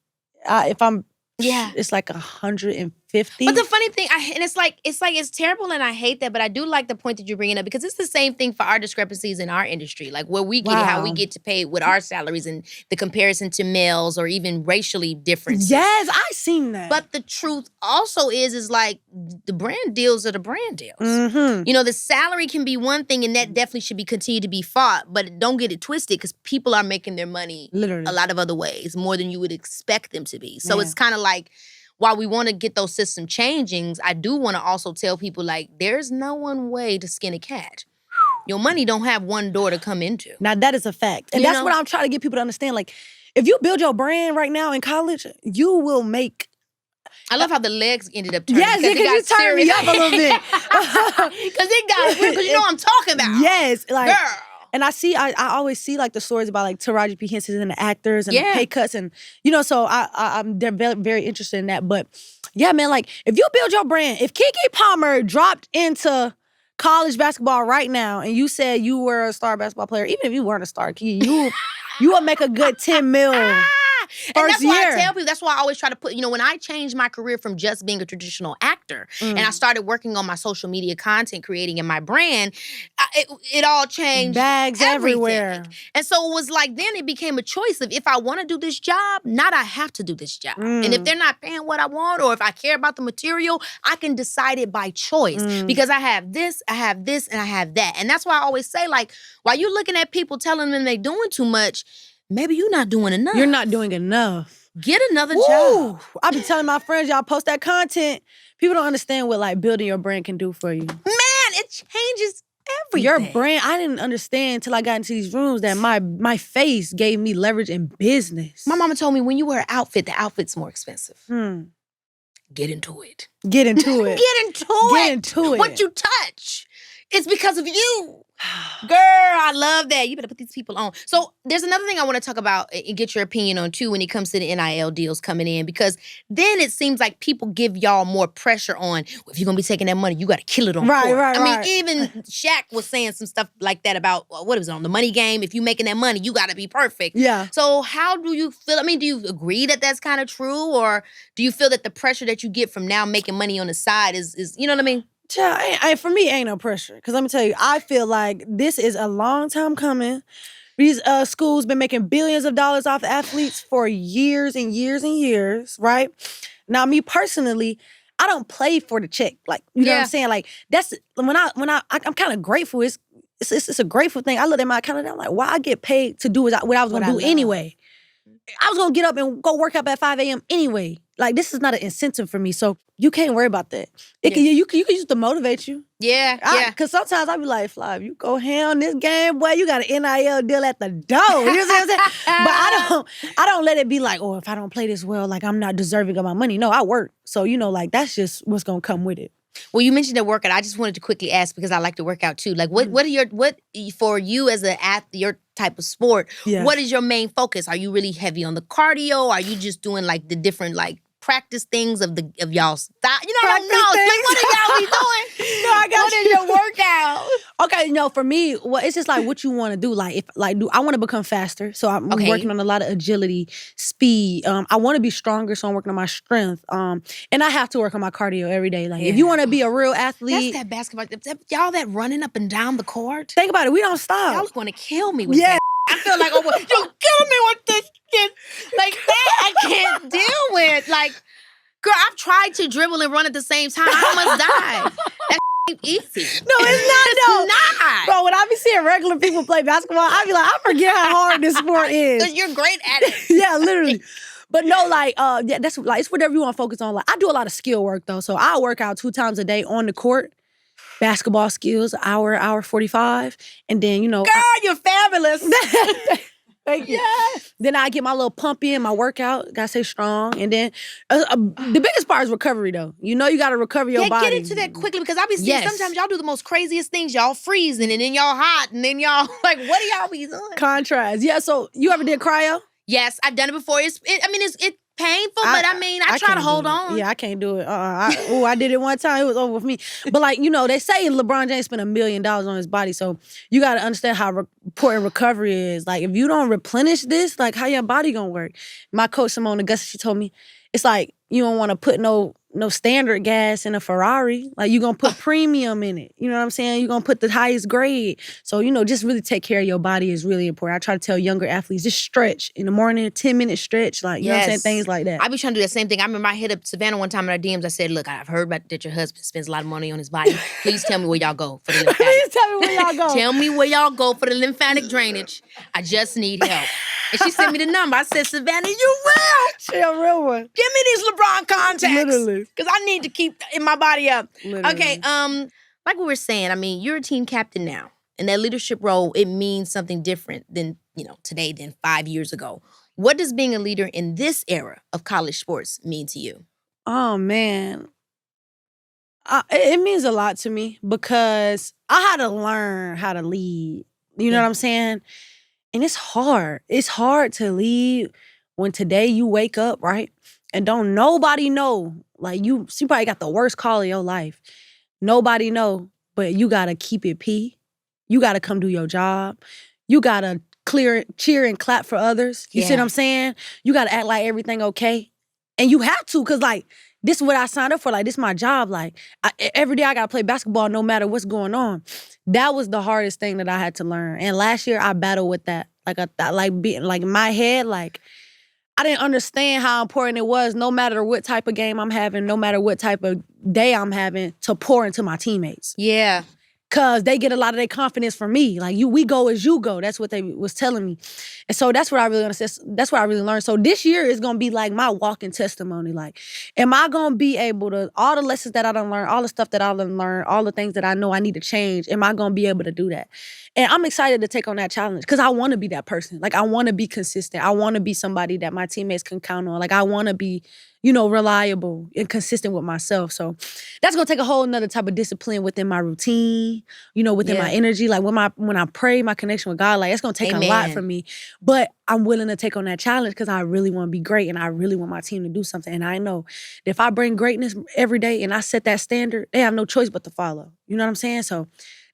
[SPEAKER 2] it's like 150.
[SPEAKER 1] But the funny thing, it's terrible and I hate that, but I do like the point that you're bringing up because it's the same thing for our discrepancies in our industry. Like where we get how we get to pay with our salaries and the comparison to males or even racially differences.
[SPEAKER 2] Yes, I seen that.
[SPEAKER 1] But the truth also is like the brand deals are the brand deals.
[SPEAKER 2] Mm-hmm.
[SPEAKER 1] You know, the salary can be one thing and that definitely should be continued to be fought, but don't get it twisted because people are making their money
[SPEAKER 2] literally
[SPEAKER 1] a lot of other ways, more than you would expect them to be. So it's kind of like, while we want to get those system changings, I do want to also tell people, like, there's no one way to skin a cat. Your money don't have one door to come into.
[SPEAKER 2] Now, that is a fact. And that's what I'm trying to get people to understand. Like, if you build your brand right now in college, you will make...
[SPEAKER 1] I love how the legs ended up turning.
[SPEAKER 2] Yes, because you turned me up a little bit.
[SPEAKER 1] Because it got weird, because you know what I'm talking about.
[SPEAKER 2] Yes. Like,
[SPEAKER 1] girl.
[SPEAKER 2] And I always see like the stories about like Taraji P. Henson and the actors and the pay cuts and, you know, so I'm they're very, very interested in that. But yeah, man, like if you build your brand, if Keke Palmer dropped into college basketball right now and you said you were a star basketball player, even if you weren't a star, you will make a good 10 mil.
[SPEAKER 1] And that's why I tell people, that's why I always try to put, you know, when I changed my career from just being a traditional actor and I started working on my social media content, creating in my brand, it all changed.
[SPEAKER 2] Bags everywhere.
[SPEAKER 1] And so it was like, then it became a choice of if I want to do this job, not I have to do this job. And if they're not paying what I want or if I care about the material, I can decide it by choice because I have this, and I have that. And that's why I always say, like, while you're looking at people telling them they're doing too much, maybe you're not doing enough.
[SPEAKER 2] You're not doing enough.
[SPEAKER 1] Get another job.
[SPEAKER 2] I be telling my friends, y'all post that content. People don't understand what like building your brand can do for you.
[SPEAKER 1] Man, it changes everything.
[SPEAKER 2] Your brand, I didn't understand until I got into these rooms that my face gave me leverage in business.
[SPEAKER 1] My mama told me when you wear an outfit, the outfit's more expensive. Get into it.
[SPEAKER 2] Get into it.
[SPEAKER 1] Get into it. What you touch, it's because of you. Girl, I love that. You better put these people on. So there's another thing I want to talk about and get your opinion on too when it comes to the NIL deals coming in, because then it seems like people give y'all more pressure on, well, if you're going to be taking that money, you got to kill it on court. I mean, even Shaq was saying some stuff like that about, what was it, on the Money Game? If you're making that money, you got to be perfect.
[SPEAKER 2] Yeah.
[SPEAKER 1] So how do you feel? I mean, do you agree that that's kind of true? Or do you feel that the pressure that you get from now making money on the side is you know what I mean?
[SPEAKER 2] Yeah, for me, ain't no pressure. Because let me tell you, I feel like this is a long time coming. These schools been making billions of dollars off athletes for years and years and years, right? Now, me personally, I don't play for the check. Like, you know what I'm saying? Like, that's when I'm kind of grateful. It's a grateful thing. I look at my account and I'm like, why I get paid to do what I was gonna do anyway. I was gonna get up and go work out at 5 a.m. anyway. Like, this is not an incentive for me, so you can't worry about that. You can use it to motivate you.
[SPEAKER 1] Yeah.
[SPEAKER 2] Because sometimes I be like, Fly, you go ham on this game, boy, you got an NIL deal at the door. You know what I'm saying? But I don't let it be like, oh, if I don't play this well, like I'm not deserving of my money. No, I work. So, you know, like that's just what's gonna come with it.
[SPEAKER 1] Well, you mentioned the workout. I just wanted to quickly ask because I like to work out too. Like, what for you as an athlete, your type of sport?
[SPEAKER 2] Yeah.
[SPEAKER 1] What is your main focus? Are you really heavy on the cardio? Are you just doing like the different like practice things of y'all's style? You know, I don't know. Like, what are y'all be doing?
[SPEAKER 2] No, I got
[SPEAKER 1] what is your workout?
[SPEAKER 2] Okay, no, for me, well, it's just like what you want to do. Like, I want to become faster, so I'm working on a lot of agility, speed. I want to be stronger, so I'm working on my strength. And I have to work on my cardio every day. Like, if you want to be a real athlete,
[SPEAKER 1] that's that basketball. Y'all that running up and down the court.
[SPEAKER 2] Think about it. We don't stop.
[SPEAKER 1] Y'all going to kill me with that. I feel like, oh, you're killing me with this shit. Like, that I can't deal with. Like, girl, I've tried to dribble and run at the same time. I almost died. That's easy.
[SPEAKER 2] No, it's not, though.
[SPEAKER 1] It's not.
[SPEAKER 2] Bro, when I be seeing regular people play basketball, I be like, I forget how hard this sport is.
[SPEAKER 1] Because you're great at it.
[SPEAKER 2] Yeah, literally. But no, yeah, that's like it's whatever you want to focus on. Like I do a lot of skill work though, so I work out 2 times a day on the court. Basketball skills, hour 45, and then
[SPEAKER 1] Girl, you're fabulous.
[SPEAKER 2] Thank you. Yes. Then I get my little pump in, my workout. Gotta stay strong, and then the biggest part is recovery though. You gotta recover your body.
[SPEAKER 1] Get into that quickly because I be seeing sometimes y'all do the most craziest things. Y'all freezing and then y'all hot and then y'all like, what do y'all be doing?
[SPEAKER 2] Contrast. Yeah. So you ever did cryo?
[SPEAKER 1] Yes, I've done it before. It's painful, but I try to hold on.
[SPEAKER 2] Yeah, I can't do it. I did it one time. It was over with me. But they say LeBron James spent $1 million on his body, so you got to understand how important recovery is. Like, if you don't replenish this, like, how your body gonna work? My coach, Simone Augusta, she told me, it's like you don't want to put no standard gas in a Ferrari. Like, you're going to put premium in it. You know what I'm saying? You're going to put the highest grade. So, just really take care of your body is really important. I try to tell younger athletes, just stretch in the morning, 10-minute stretch. Like, you know what I'm saying? Things like that.
[SPEAKER 1] I be trying to do that same thing. I remember I hit up Savannah one time in our DMs. I said, look, I've heard about that your husband spends a lot of money on his body. Please tell me where y'all go for the lymphatic.
[SPEAKER 2] Please tell me where y'all go.
[SPEAKER 1] Tell me where y'all go for the lymphatic drainage. I just need help. And she sent me the number. I said, Savannah, you will.
[SPEAKER 2] She a real one.
[SPEAKER 1] Give me these LeBron contacts.
[SPEAKER 2] Literally.
[SPEAKER 1] Because I need to keep my body up.
[SPEAKER 2] Literally.
[SPEAKER 1] Okay, like we were saying, I mean, you're a team captain now. And that leadership role, it means something different than, today than 5 years ago. What does being a leader in this era of college sports mean to you?
[SPEAKER 2] Oh, man. It means a lot to me because I had to learn how to lead. You know what I'm saying? And it's hard. It's hard to lead when today you wake up, right? And don't nobody know. Like, you probably got the worst call of your life. Nobody know, but you got to keep it P. You got to come do your job. You got to cheer and clap for others. You see what I'm saying? You got to act like everything okay. And you have to, because, like, this is what I signed up for. Like, this is my job. Like, every day I got to play basketball no matter what's going on. That was the hardest thing that I had to learn. And last year, I battled with that. Like in my head, like, I didn't understand how important it was, no matter what type of game I'm having, no matter what type of day I'm having, to pour into my teammates.
[SPEAKER 1] Yeah.
[SPEAKER 2] Because they get a lot of their confidence from me. Like, we go as you go. That's what they was telling me. And so that's what I really understand. That's what I really learned. So this year is going to be like my walking testimony. Like, am I going to be able to, all the lessons that I done learned, all the stuff that I done learned, all the things that I know I need to change, am I going to be able to do that? And I'm excited to take on that challenge because I want to be that person. Like, I want to be consistent. I want to be somebody that my teammates can count on. Like, I want to be, reliable and consistent with myself. So that's going to take a whole nother type of discipline within my routine, within my energy. Like, when I pray, my connection with God, like, it's going to take a lot from me. But I'm willing to take on that challenge because I really want to be great and I really want my team to do something. And I know that if I bring greatness every day and I set that standard, they have no choice but to follow. You know what I'm saying? So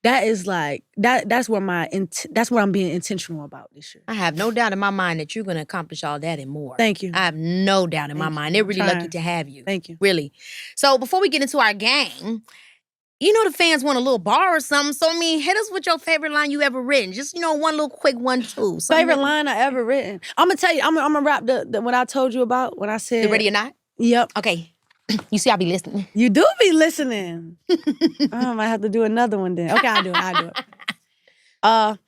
[SPEAKER 2] that is like, that's what I'm being intentional about this year.
[SPEAKER 1] I have no doubt in my mind that you're going to accomplish all that and more.
[SPEAKER 2] Thank you.
[SPEAKER 1] I have no doubt in my mind. They're really lucky to have you.
[SPEAKER 2] Thank you.
[SPEAKER 1] Really. So before we get into our game, the fans want a little bar or something. So, hit us with your favorite line you ever written. Just, one little quick 1-2.
[SPEAKER 2] Favorite line I ever written. I'm going to tell you, I'm going to rap the what I told you about when I said.
[SPEAKER 1] The Ready or Not?
[SPEAKER 2] Yep.
[SPEAKER 1] Okay. You see, I be listening.
[SPEAKER 2] You do be listening. I might have to do another one then. Okay, I'll do it.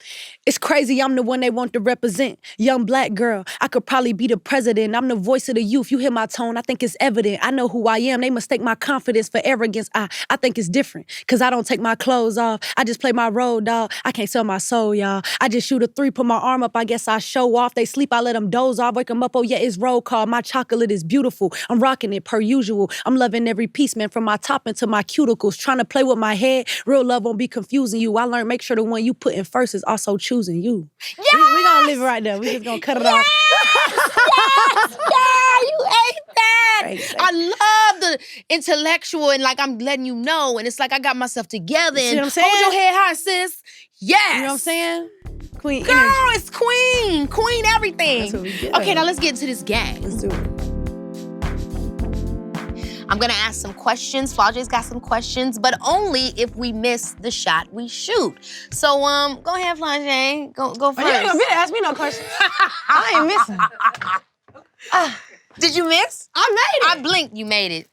[SPEAKER 2] It's crazy, I'm the one they want to represent. Young black girl, I could probably be the president. I'm the voice of the youth. You hear my tone, I think it's evident. I know who I am. They mistake my confidence for arrogance. I think it's different, because I don't take my clothes off. I just play my role, dog. I can't sell my soul, y'all. I just shoot a 3, put my arm up. I guess I show off. They sleep, I let them doze off. Wake them up, oh yeah, it's roll call. My chocolate is beautiful. I'm rocking it per usual. I'm loving every piece, man, from my top into my cuticles. Trying to play with my head. Real love won't be confusing you. I learned make sure the one you put in first is also choosing you.
[SPEAKER 1] Yes!
[SPEAKER 2] We gonna leave it right there. We just gonna cut it off.
[SPEAKER 1] Yes! Yeah, you ate that. Thanks. I love the intellectual and like I'm letting you know, and it's like I got myself together.
[SPEAKER 2] You see
[SPEAKER 1] and
[SPEAKER 2] what I'm saying?
[SPEAKER 1] hold your head high, sis. Yes.
[SPEAKER 2] You know what I'm saying? Queen
[SPEAKER 1] Girl,
[SPEAKER 2] energy.
[SPEAKER 1] it's queen. Queen everything.
[SPEAKER 2] That's what we get.
[SPEAKER 1] Okay, now let's get into this game.
[SPEAKER 2] Let's do it.
[SPEAKER 1] I'm gonna ask some questions. Flau'Jae's got some questions, but only if we miss the shot we shoot. So, go ahead, Flau'Jae. Go first.
[SPEAKER 2] You ain't gonna ask me no questions. I ain't missing.
[SPEAKER 1] Did you miss?
[SPEAKER 2] I made it.
[SPEAKER 1] I blinked. You made it.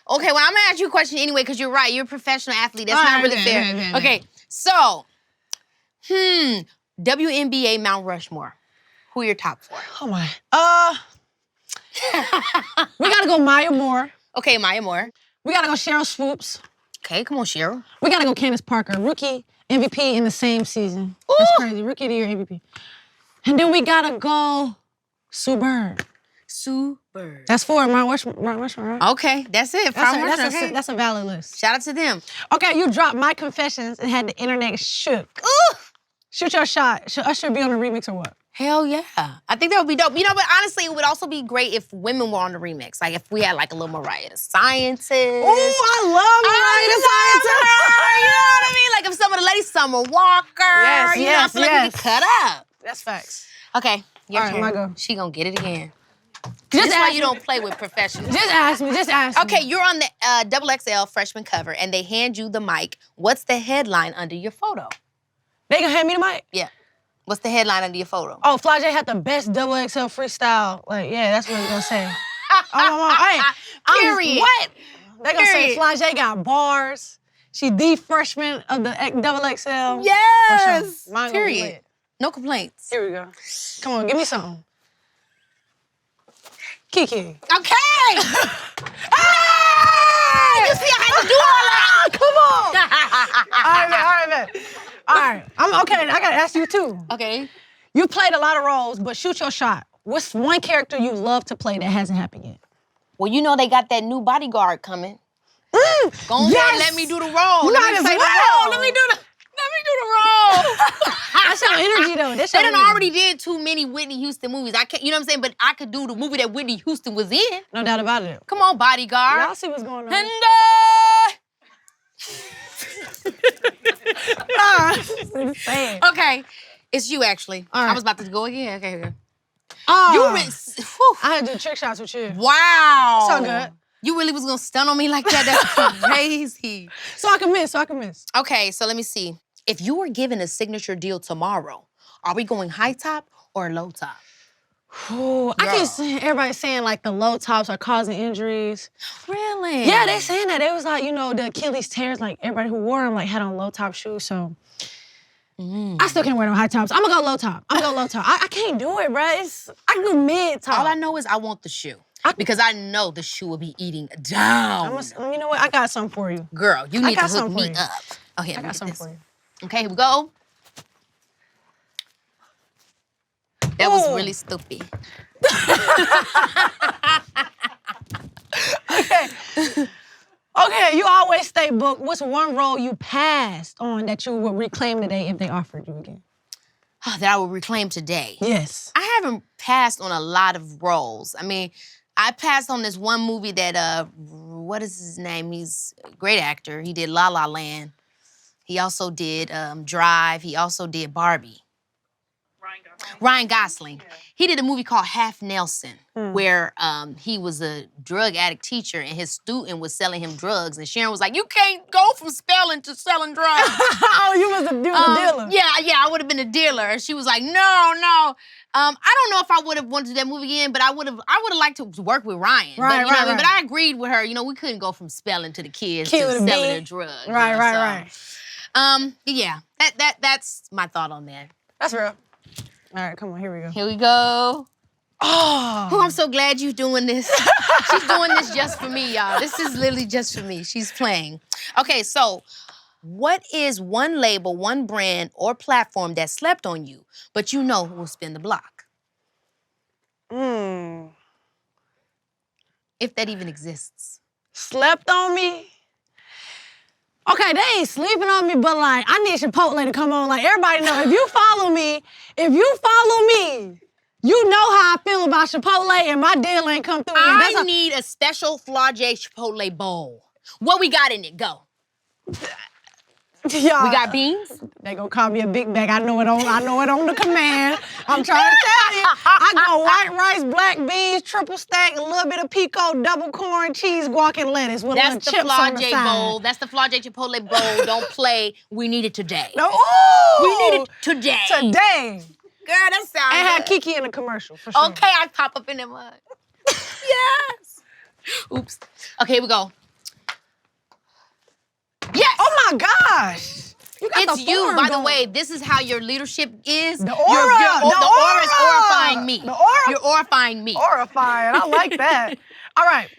[SPEAKER 1] Okay, well, I'm gonna ask you a question anyway, because you're right. You're a professional athlete. That's not really fair. Okay, so, WNBA Mount Rushmore. Who are your top 4?
[SPEAKER 2] Oh my. We gotta go Maya Moore.
[SPEAKER 1] Okay, Maya Moore.
[SPEAKER 2] We gotta go Cheryl Swoops.
[SPEAKER 1] Okay, come on, Cheryl.
[SPEAKER 2] We gotta go Candace Parker, rookie MVP in the same season.
[SPEAKER 1] Ooh.
[SPEAKER 2] That's crazy. Rookie of the year MVP. And then we gotta go Sue Bird.
[SPEAKER 1] Sue Bird.
[SPEAKER 2] That's 4. Mount Rushmore, right?
[SPEAKER 1] Okay, that's it.
[SPEAKER 2] That's a valid list.
[SPEAKER 1] Shout out to them.
[SPEAKER 2] Okay, you dropped My Confessions and had the internet shook.
[SPEAKER 1] Ooh.
[SPEAKER 2] Shoot your shot. Should Usher be on the remix or what?
[SPEAKER 1] Hell yeah. I think that would be dope. You know, but honestly, it would also be great if women were on the remix. Like if we had like a little Mariah the Scientist.
[SPEAKER 2] Ooh, I love Mariah the Scientist.
[SPEAKER 1] You know what I mean? Like if some of the ladies, Summer Walker.
[SPEAKER 2] Yes,
[SPEAKER 1] you know, I feel like we could cut up.
[SPEAKER 2] That's facts.
[SPEAKER 1] Okay, your
[SPEAKER 2] All right,
[SPEAKER 1] turn.
[SPEAKER 2] my go.
[SPEAKER 1] She gonna get it again.
[SPEAKER 2] Just
[SPEAKER 1] That's why
[SPEAKER 2] ask
[SPEAKER 1] you don't play with professionals.
[SPEAKER 2] Just ask me.
[SPEAKER 1] Okay, you're on the XXL freshman cover and they hand you the mic. What's the headline under your photo?
[SPEAKER 2] They gonna hand me the mic?
[SPEAKER 1] Yeah. What's the headline under your photo?
[SPEAKER 2] Oh, Flau'Jae had the best XXL freestyle. Like, yeah, that's what it's gonna say. Hey,
[SPEAKER 1] Period.
[SPEAKER 2] What? They gonna say
[SPEAKER 1] Period.
[SPEAKER 2] Flau'Jae got bars. She the freshman of the XXL.
[SPEAKER 1] Yes.
[SPEAKER 2] For sure. Mine gonna be
[SPEAKER 1] Period.
[SPEAKER 2] lit.
[SPEAKER 1] No complaints.
[SPEAKER 2] Here we go. Come on, give me something. Keke.
[SPEAKER 1] Okay. Hey! You see, I had to do all that.
[SPEAKER 2] Come on. All right, man. All right. I'm okay. I gotta ask you too.
[SPEAKER 1] Okay.
[SPEAKER 2] You played a lot of roles, but shoot your shot. What's one character you love to play that hasn't happened yet?
[SPEAKER 1] Well, you know they got that new bodyguard coming. Go on there and let me do the role.
[SPEAKER 2] Might as well.
[SPEAKER 1] Let me do the role.
[SPEAKER 2] That's your energy, though. That's
[SPEAKER 1] They
[SPEAKER 2] your
[SPEAKER 1] done
[SPEAKER 2] energy.
[SPEAKER 1] already did too many Whitney Houston movies. I can't, you know what I'm saying? But I could do the movie that Whitney Houston was in.
[SPEAKER 2] No doubt about it.
[SPEAKER 1] Come on, bodyguard.
[SPEAKER 2] Y'all see what's going on.
[SPEAKER 1] And
[SPEAKER 2] Say it.
[SPEAKER 1] okay, it's you actually.
[SPEAKER 2] All right.
[SPEAKER 1] I was about to go again. Okay.
[SPEAKER 2] Oh,
[SPEAKER 1] You whew.
[SPEAKER 2] I had to do trick shots with you.
[SPEAKER 1] Wow.
[SPEAKER 2] So good.
[SPEAKER 1] You really was gonna stun on me like that? That's crazy.
[SPEAKER 2] So I can miss.
[SPEAKER 1] Okay, so let me see. If you were given a signature deal tomorrow, are we going high top or low top?
[SPEAKER 2] Ooh, I keep seeing everybody saying like the low tops are causing injuries.
[SPEAKER 1] Really?
[SPEAKER 2] Yeah, they saying that. It was like, you know, the Achilles tears, like everybody who wore them like had on low top shoes, so. I still can't wear them high tops. I'm gonna go low top. I can't do it, bruh. I can do mid top.
[SPEAKER 1] All I know is I want the shoe. Because I know the shoe will be eating down.
[SPEAKER 2] You know what? I got something for you.
[SPEAKER 1] Girl, you need to hook
[SPEAKER 2] something
[SPEAKER 1] me
[SPEAKER 2] for you.
[SPEAKER 1] up. Okay,
[SPEAKER 2] I got something for you.
[SPEAKER 1] Okay, here we go. That was really stupid.
[SPEAKER 2] Okay, you always stay booked. What's one role you passed on that you would reclaim today if they offered you again?
[SPEAKER 1] That I will reclaim today.
[SPEAKER 2] Yes.
[SPEAKER 1] I haven't passed on a lot of roles. I mean, I passed on this one movie that, what is his name? He's a great actor. He did La La Land. He also did Drive. He also did Barbie. Ryan Gosling. Yeah. He did a movie called Half Nelson, where he was a drug addict teacher and his student was selling him drugs. And Sharon was like, you can't go from spelling to selling drugs.
[SPEAKER 2] Oh, you was a dealer.
[SPEAKER 1] Yeah, I would have been a dealer. And she was like, no. I don't know if I would have wanted to do that movie again, but I would have liked to work with Ryan.
[SPEAKER 2] Right.
[SPEAKER 1] But I agreed with her. You know, we couldn't go from spelling to the kids to selling their drugs.
[SPEAKER 2] Right.
[SPEAKER 1] Yeah, that's my thought on that.
[SPEAKER 2] That's real. All right, come on, here we go.
[SPEAKER 1] Here we go.
[SPEAKER 2] Oh,
[SPEAKER 1] I'm so glad you're doing this. She's doing this just for me, y'all. This is literally just for me. She's playing. Okay, so what is one label, one brand, or platform that slept on you, but you know who will spin the block? If that even exists.
[SPEAKER 2] Slept on me? Okay, they ain't sleeping on me, but like, I need Chipotle to come on. Like, everybody know, if you follow me, you know how I feel about Chipotle and my deal ain't come through.
[SPEAKER 1] I need a special Flau'Jae Chipotle bowl. What we got in it? Go.
[SPEAKER 2] Y'all,
[SPEAKER 1] we got beans?
[SPEAKER 2] They gonna call me a big bag. I know it on the command. I'm trying to tell you. I go white rice, black beans, triple stack, a little bit of pico, double corn, cheese, guac, and lettuce with
[SPEAKER 1] That's
[SPEAKER 2] little chips on the
[SPEAKER 1] Flau'Jae
[SPEAKER 2] side.
[SPEAKER 1] bowl. That's the Flau'Jae Chipotle bowl. Don't play. We need it today.
[SPEAKER 2] No, ooh!
[SPEAKER 1] We need it today.
[SPEAKER 2] Today.
[SPEAKER 1] Girl, that sounds
[SPEAKER 2] And had
[SPEAKER 1] good.
[SPEAKER 2] Keke in the commercial, for sure.
[SPEAKER 1] Okay, I pop up in that mug. Yes. Oops. Okay, here we go. Yes.
[SPEAKER 2] Oh my gosh.
[SPEAKER 1] It's you, by the way. This is how your leadership is.
[SPEAKER 2] The aura.
[SPEAKER 1] The aura is aurifying me.
[SPEAKER 2] The aura?
[SPEAKER 1] You're aurifying me.
[SPEAKER 2] Horrifying. I like that. All right.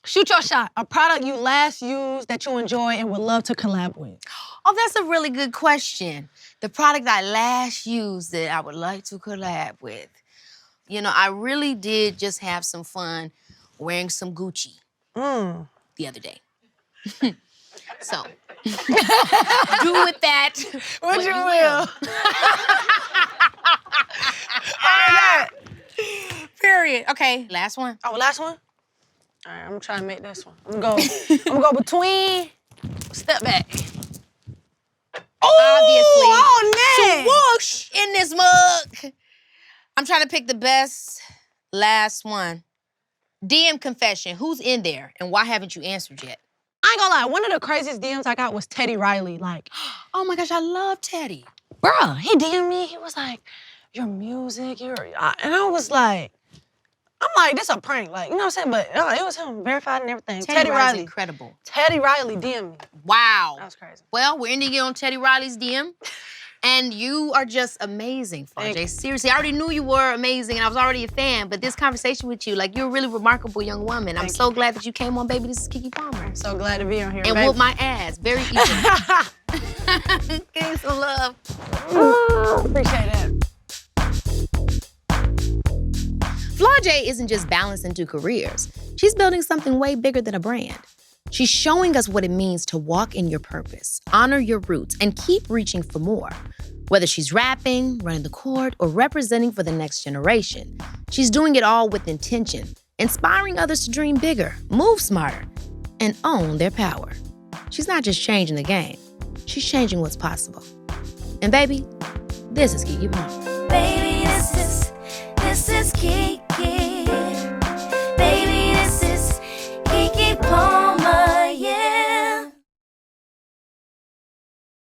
[SPEAKER 2] Shoot your shot. A product you last used that you enjoy and would love to collab with.
[SPEAKER 1] Oh, that's a really good question. The product I last used that I would like to collab with. You know, I really did just have some fun wearing some Gucci the other day. So, do with that
[SPEAKER 2] what you will.
[SPEAKER 1] Period. Okay, last one.
[SPEAKER 2] Oh, last one? All right, I'm trying to make this one. I'm gonna go between, step back.
[SPEAKER 1] Obviously.
[SPEAKER 2] Oh,
[SPEAKER 1] Swoosh in this mug. I'm trying to pick the best last one. DM confession. Who's in there and why haven't you answered yet?
[SPEAKER 2] I ain't gonna lie, one of the craziest DMs I got was Teddy Riley. Like,
[SPEAKER 1] oh my gosh, I love Teddy.
[SPEAKER 2] bruh, he DM'd me. He was like, your music, and I was like, I'm like, this a prank. Like, you know what I'm saying? But it was him, verified and everything.
[SPEAKER 1] Teddy Riley. Incredible.
[SPEAKER 2] Teddy Riley DM'd me.
[SPEAKER 1] Wow.
[SPEAKER 2] That was crazy.
[SPEAKER 1] Well, we're ending it on Teddy Riley's DM. And you are just amazing, Flau'Jae. Seriously, I already knew you were amazing and I was already a fan, but this conversation with you, like, you're a really remarkable young woman. I'm so glad that you came on, baby. This is Keke Palmer.
[SPEAKER 2] I'm so glad to be on here,
[SPEAKER 1] and
[SPEAKER 2] baby.
[SPEAKER 1] whoop my ass. Very easy. Give me some love.
[SPEAKER 2] Appreciate that.
[SPEAKER 1] Flau'Jae isn't just balancing two careers. She's building something way bigger than a brand. She's showing us what it means to walk in your purpose, honor your roots, and keep reaching for more. Whether she's rapping, running the court, or representing for the next generation, she's doing it all with intention, inspiring others to dream bigger, move smarter, and own their power. She's not just changing the game, she's changing what's possible. And baby, this is Keke Palmer.
[SPEAKER 3] Baby, this is Keke.